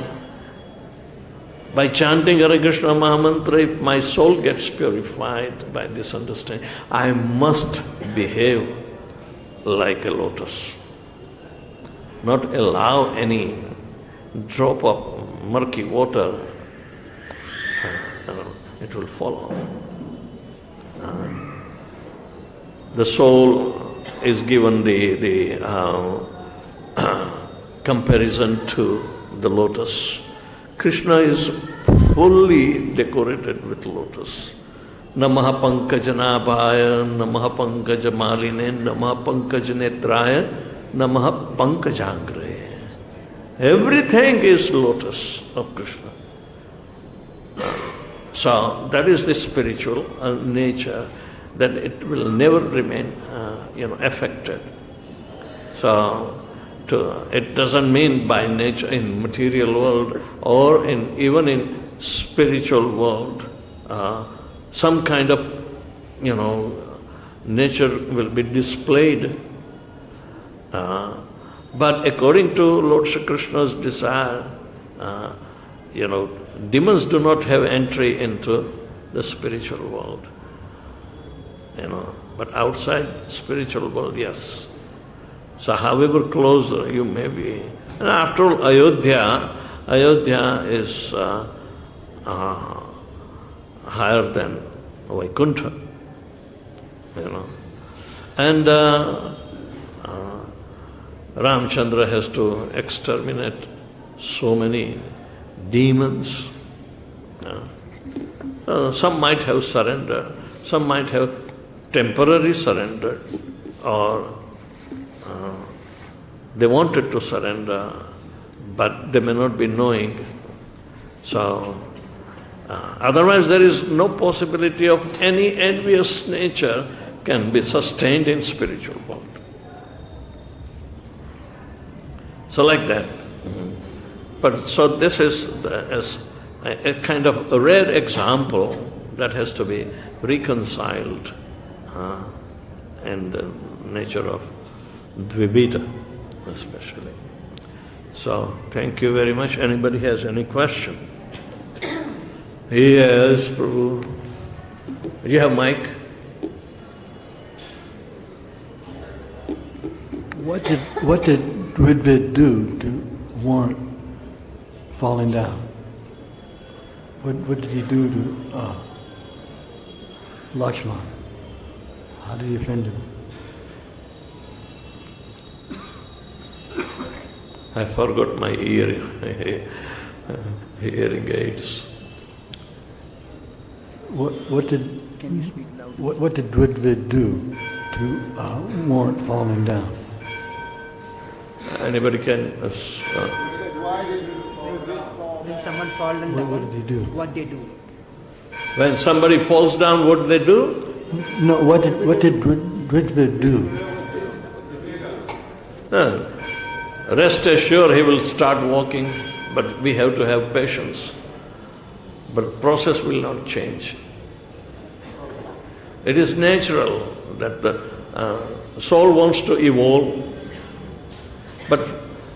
by chanting Hare Krishna Mahamantra, if my soul gets purified by this understanding, I must behave like a lotus. Not allow any drop of murky water, it will fall off. The soul is given the comparison to the lotus. Krishna is fully decorated with lotus. Namaha pankajanaಭāya, namaha pankajamaline, namaha pankajanetrāya, namaha pankajangraye. Everything is lotus of Krishna. So that is the spiritual nature, that it will never remain affected. So it doesn't mean by nature in material world or even in spiritual world, some kind of nature will be displayed. But according to Lord Shri Krishna's desire, demons do not have entry into the spiritual world. But outside spiritual world, yes. So however close you may be. And after all, Ayodhya is higher than Vaikuntha. And Ramchandra has to exterminate so many demons. Some might have surrendered, some might have temporarily surrendered, or they wanted to surrender, but they may not be knowing. So, otherwise there is no possibility of any envious nature can be sustained in spiritual world. So like that. But so this is a kind of a rare example that has to be reconciled in the nature of Dvivida especially. So thank you very much. Anybody has any question? Yes, Prabhu. Do you have mic? What did Dvivida do to warrant falling down? What did he do to Lakshman? How did he offend him? I forgot my hearing aids. What did Dvivida do to warrant falling down? Anybody can... He said, why did Dvivida fall down? When someone falls down, What did he do? what they do? When somebody falls down, what do they do? No, what did Dvivida do? Rest assured he will start walking, but we have to have patience. But the process will not change. It is natural that the soul wants to evolve, but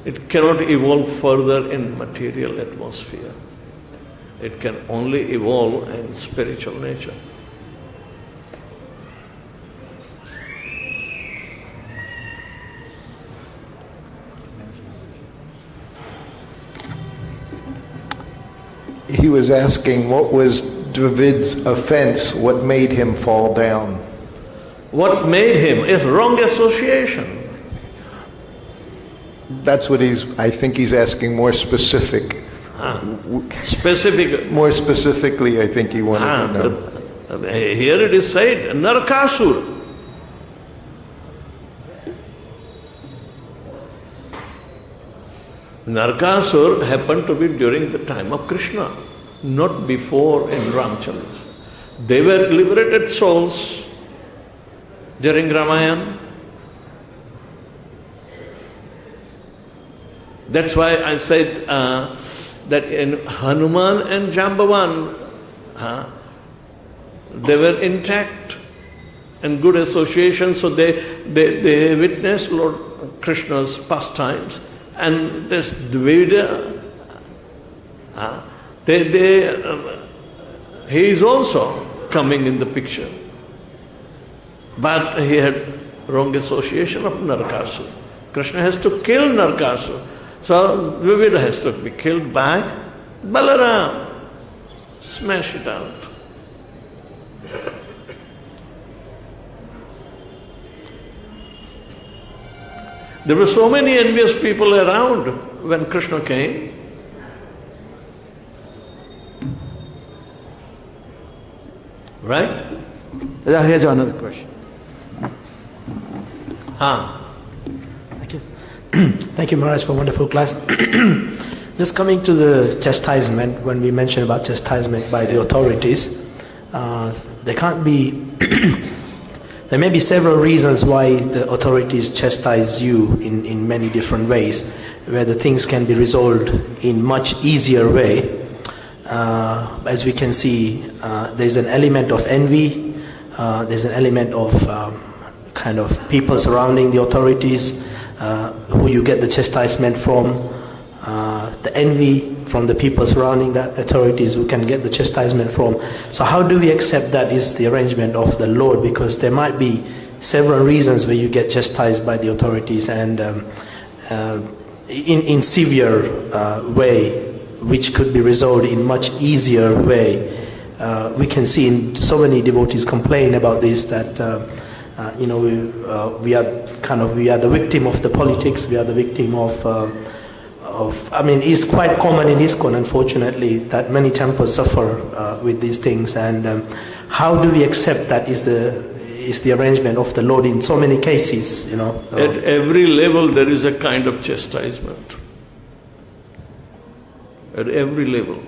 it cannot evolve further in material atmosphere. It can only evolve in spiritual nature. He was asking what was Dvivida's offense, what made him fall down? What made him is wrong association. That's what I think he's asking more specific. Specific. More specifically, I think he wanted to know. Here it is said, Narkasur. Narkasur happened to be during the time of Krishna, not before in Ramchandra. They were liberated souls during Ramayana. That's why I said that in Hanuman and Jambavan, they were intact and good association, so they witnessed Lord Krishna's pastimes. And this Dvida, he is also coming in the picture. But he had wrong association of Narkasura. Krishna has to kill Narkasura. So Dvivida has to be killed by Balarāma. Smash it out. There were so many envious people around when Krishna came. Right? Yeah, here's another question. Thank you. Thank you, Maharaj, for a wonderful class. Just coming to the chastisement, when we mention about chastisement by the authorities, there can't be, there may be several reasons why the authorities chastise you in many different ways, where the things can be resolved in much easier way. As we can see, there's an element of envy, there's an element of kind of people surrounding the authorities, who you get the chastisement from, the envy from the people surrounding the authorities who can get the chastisement from. So how do we accept that is the arrangement of the Lord? Because there might be several reasons where you get chastised by the authorities, and in severe way, which could be resolved in much easier way. We can see in so many devotees complain about this, that we are the victim of the politics. We are the victim of. I mean, it's quite common in ISKCON, unfortunately, that many temples suffer with these things. And how do we accept that is the arrangement of the Lord in so many cases? At every level, there is a kind of chastisement. At every level,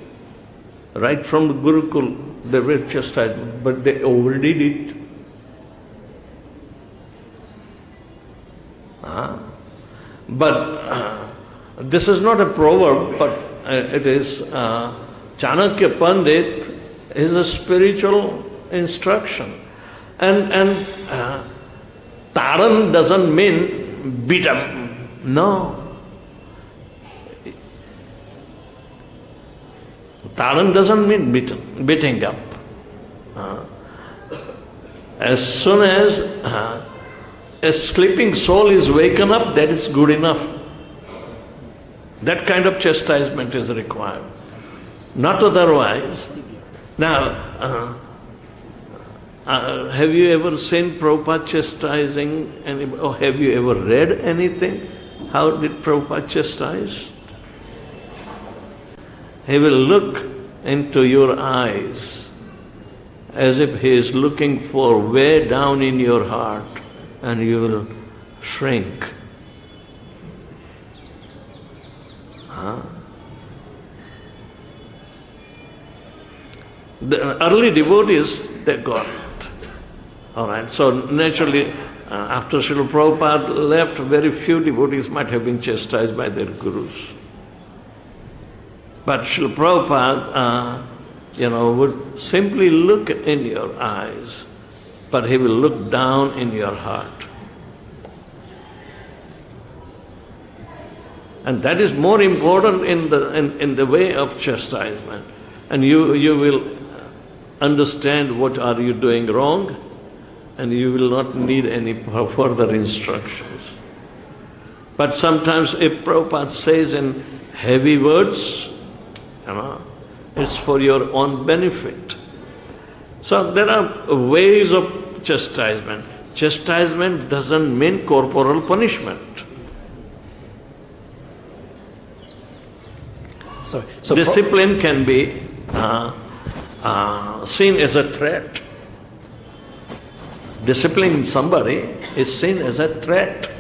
right from the Gurukul, they were chastisement, but they overdid it. But this is not a proverb, but it is Chanakya Pandit is a spiritual instruction. And Taran doesn't mean beat up. No. Taran doesn't mean beating up. As soon as a sleeping soul is waken up, that is good enough. That kind of chastisement is required, not otherwise. Now, have you ever seen Prabhupada chastising anybody, or have you ever read anything? How did Prabhupada chastise? He will look into your eyes as if he is looking for way down in your heart, and you will shrink. The early devotees, they got it. All right. So naturally, after Srila Prabhupada left, very few devotees might have been chastised by their gurus. But Srila Prabhupada, would simply look in your eyes, but he will look down in your heart. And that is more important in the way of chastisement. And you will understand what are you doing wrong, and you will not need any further instructions. But sometimes if Prabhupada says in heavy words, it's for your own benefit. So there are ways of chastisement. Chastisement doesn't mean corporal punishment. So discipline can be seen as a threat. Disciplining somebody is seen as a threat.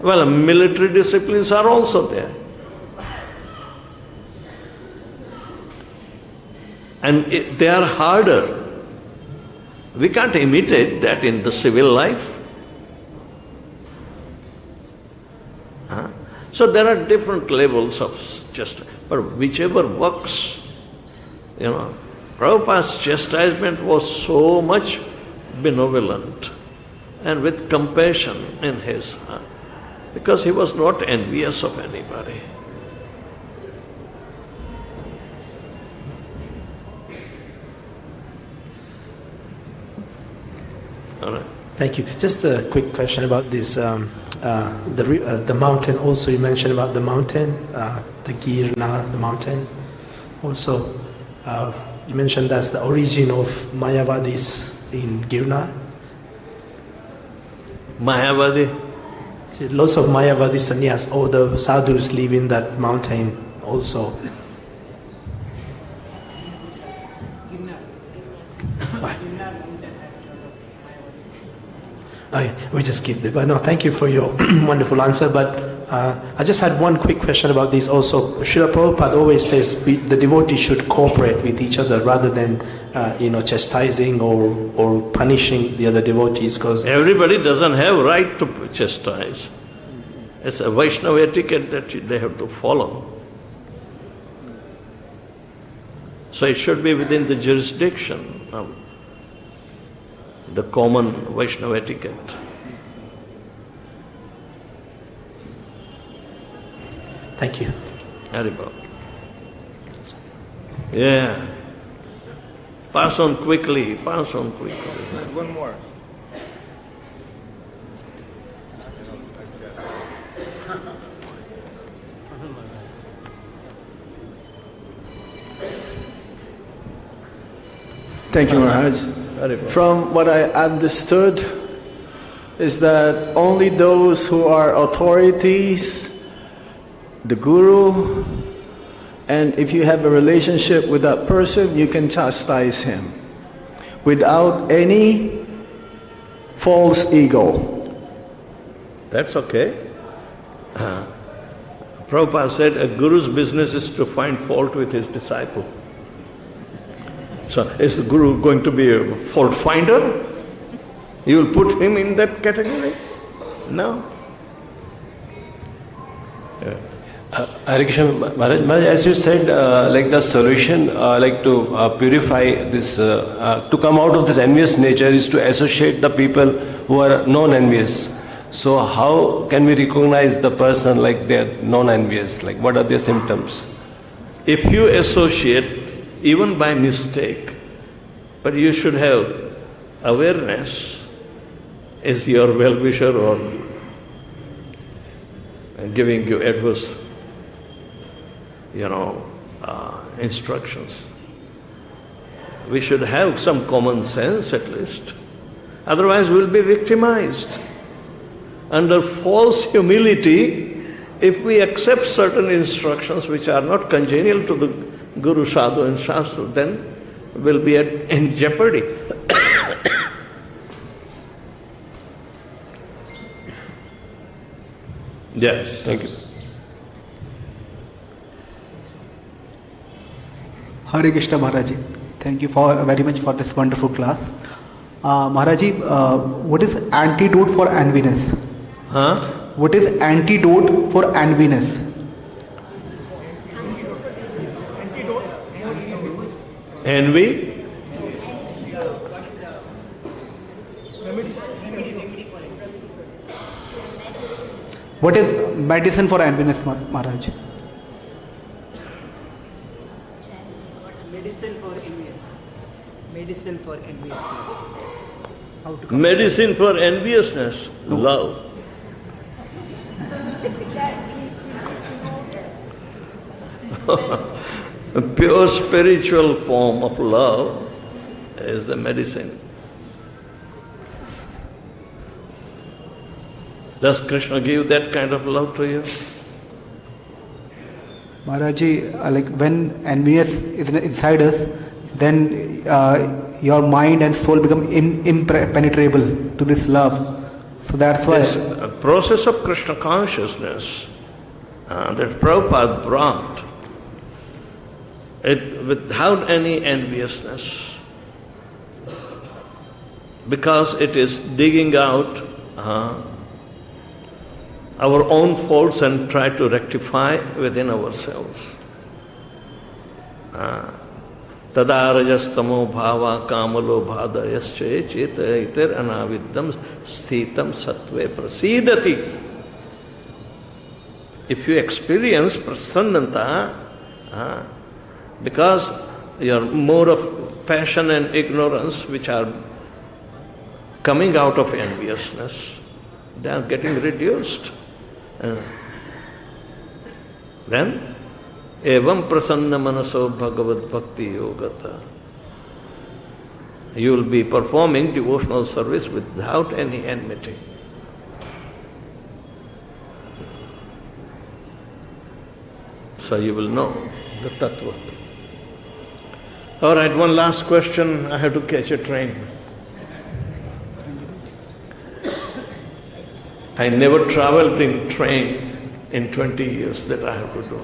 Well, military disciplines are also there. And they are harder. We can't imitate that in the civil life. So there are different levels of chastisement, but whichever works, Prabhupada's chastisement was so much benevolent and with compassion in his heart, because he was not envious of anybody. All right. Thank you. Just a quick question about this. The mountain. Also, you mentioned about the mountain, the Girna, the mountain. Also, you mentioned that's the origin of Mayavadis in Girna. Mayavadi. See, lots of Mayavadi sannyas, all the sadhus live in that mountain also. Okay, we just skip it. But no, thank you for your wonderful answer. But I just had one quick question about this also. Srila Prabhupada always says the devotees should cooperate with each other rather than chastising or punishing the other devotees. Because everybody doesn't have right to chastise. It's a Vaishnava etiquette that they have to follow. So it should be within the jurisdiction of the common Vaishnava etiquette. Thank you. Haribol. Yeah. Pass on quickly, pass on quickly. One more. Thank you, Maharaj. Haribol. From what I understood is that only those who are authorities, the guru, and if you have a relationship with that person, you can chastise him without any false ego. That's okay. Prabhupada said a guru's business is to find fault with his disciple. So is the guru going to be a fault finder? You will put him in that category? No. Yeah. Hare Krishna, Maharaj, as you said, like the solution, to purify this, to come out of this envious nature is to associate the people who are non-envious. So how can we recognize the person like they are non-envious? Like what are their symptoms? If you associate, even by mistake, but you should have awareness, is your well-wisher or giving you adverse instructions. We should have some common sense at least. Otherwise we'll be victimized. Under false humility, if we accept certain instructions which are not congenial to the Guru, Sadhu and Shastra, then we'll be in jeopardy. Yes, thank you. Hare Krishna Maharaji, thank you very much for this wonderful class. Maharaji, what is antidote for enviness? Huh? What is antidote for enviness? Envy? What is medicine for enviness, Maharaj? Medicine for envious. Medicine for enviousness. How to Medicine for enviousness? Love. A pure spiritual form of love is the medicine. Does Krishna give that kind of love to you? Maharaji, like when enviness is inside us, then your mind and soul become impenetrable to this love. So that's why... This process of Krishna consciousness that Prabhupada brought, it without any enviousness, because it is digging out our own faults and try to rectify within ourselves. Tada rajastamo bhava kamalo bhadayascha cheta itar anaviddam sthitam sattve prasidati. If you experience prasannata, because your mode of passion and ignorance which are coming out of enviousness, they are getting reduced. Then, evam prasanna manaso bhagavad bhakti yogata. You will be performing devotional service without any enmity. So you will know the tattva. All right, one last question. I have to catch a train. I never traveled in train in 20 years that I have to do.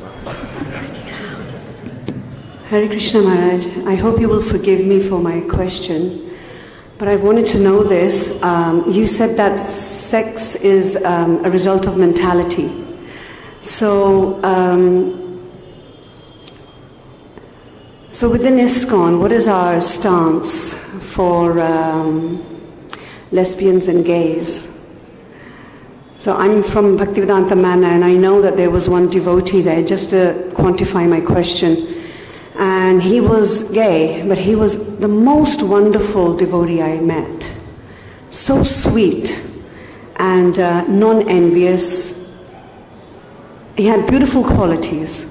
Hare Krishna Maharaj, I hope you will forgive me for my question, but I wanted to know this. You said that sex is a result of mentality. So within ISKCON, what is our stance for lesbians and gays? So I'm from Bhaktivedanta Mana, and I know that there was one devotee there, just to quantify my question. And he was gay, but he was the most wonderful devotee I met. So sweet and non-envious. He had beautiful qualities.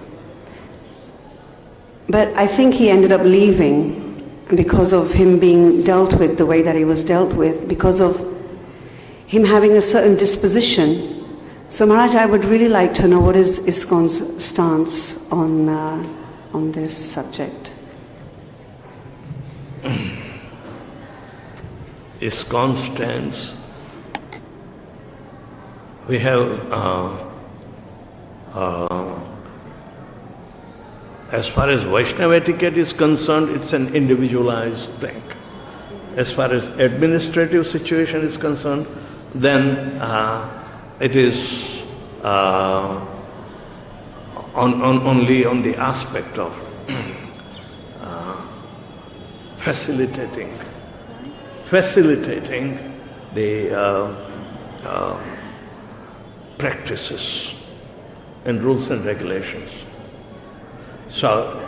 But I think he ended up leaving because of him being dealt with the way that he was dealt with, because of him having a certain disposition. So Maharaj, I would really like to know what is ISKCON's stance on this subject. ISKCON stance. We have as far as Vaishnava etiquette is concerned, it's an individualized thing. As far as administrative situation is concerned, then it is only on the aspect of facilitating the practices and rules and regulations. So,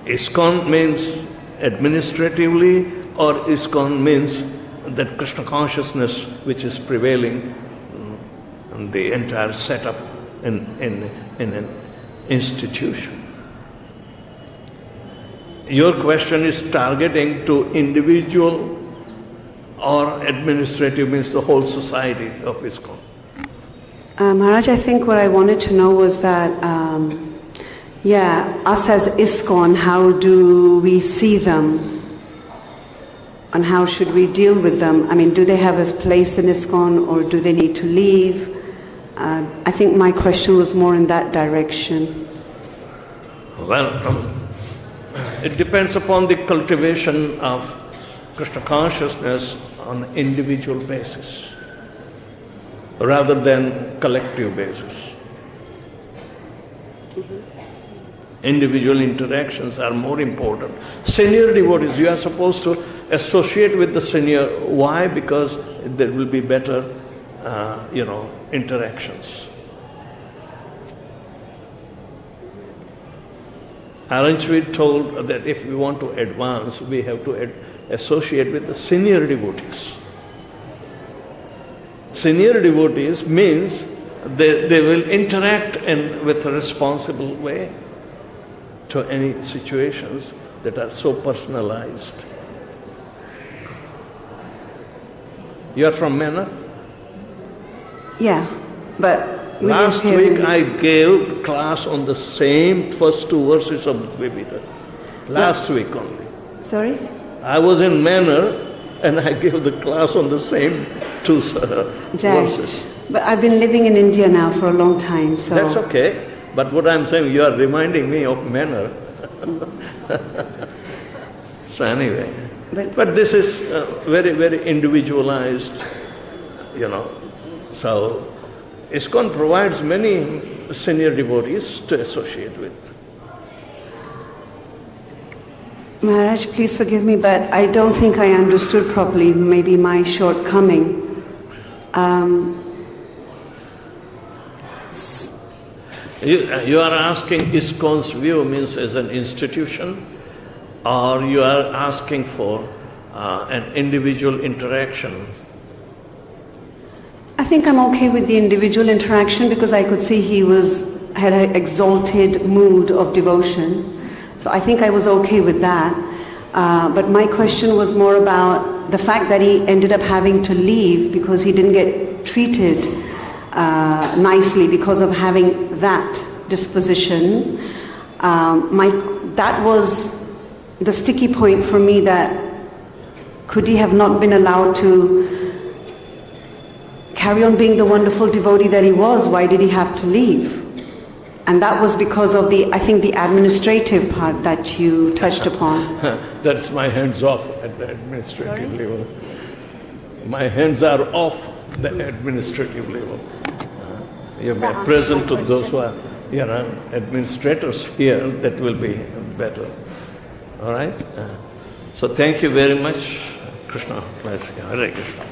ISKCON means administratively, or ISKCON means that Krishna consciousness which is prevailing in the entire setup in an institution. Your question is targeting to individual or administrative, means the whole society of ISKCON. Maharaj, I think what I wanted to know was that us as ISKCON, how do we see them? And how should we deal with them? I mean, do they have a place in ISKCON, or do they need to leave? I think my question was more in that direction. Well, it depends upon the cultivation of Krishna consciousness on an individual basis, rather than collective basis. Individual interactions are more important. Senior devotees, you are supposed to associate with the senior. Why? Because there will be better, interactions. Aren't we told that if we want to advance, we have to associate with the senior devotees? Senior devotees means they will interact with a responsible way to any situations that are so personalized. You are from Mena? Yeah, but last week I gave the class on the same first two verses of Bhagavatam. Last week only. Sorry? I was in Mena and I gave the class on the same two verses. But I've been living in India now for a long time, so... That's okay. But what I'm saying, you are reminding me of Manner. So anyway, but this is very, very individualized, So ISKCON provides many senior devotees to associate with. Maharaj, please forgive me, but I don't think I understood properly maybe my shortcoming. You are asking ISKCON's view means as an institution, or you are asking for an individual interaction? I think I'm okay with the individual interaction because I could see he had an exalted mood of devotion. So I think I was okay with that. But my question was more about the fact that he ended up having to leave because he didn't get treated nicely because of having that disposition. That was the sticky point for me, that could he have not been allowed to carry on being the wonderful devotee that he was? Why did he have to leave? And that was because of the administrative part that you touched upon. That's my hands off at the administrative level. My hands are off the administrative level. You may present to those who are, administrators here, that will be better. All right? So thank you very much. Krishna, Hare Krishna.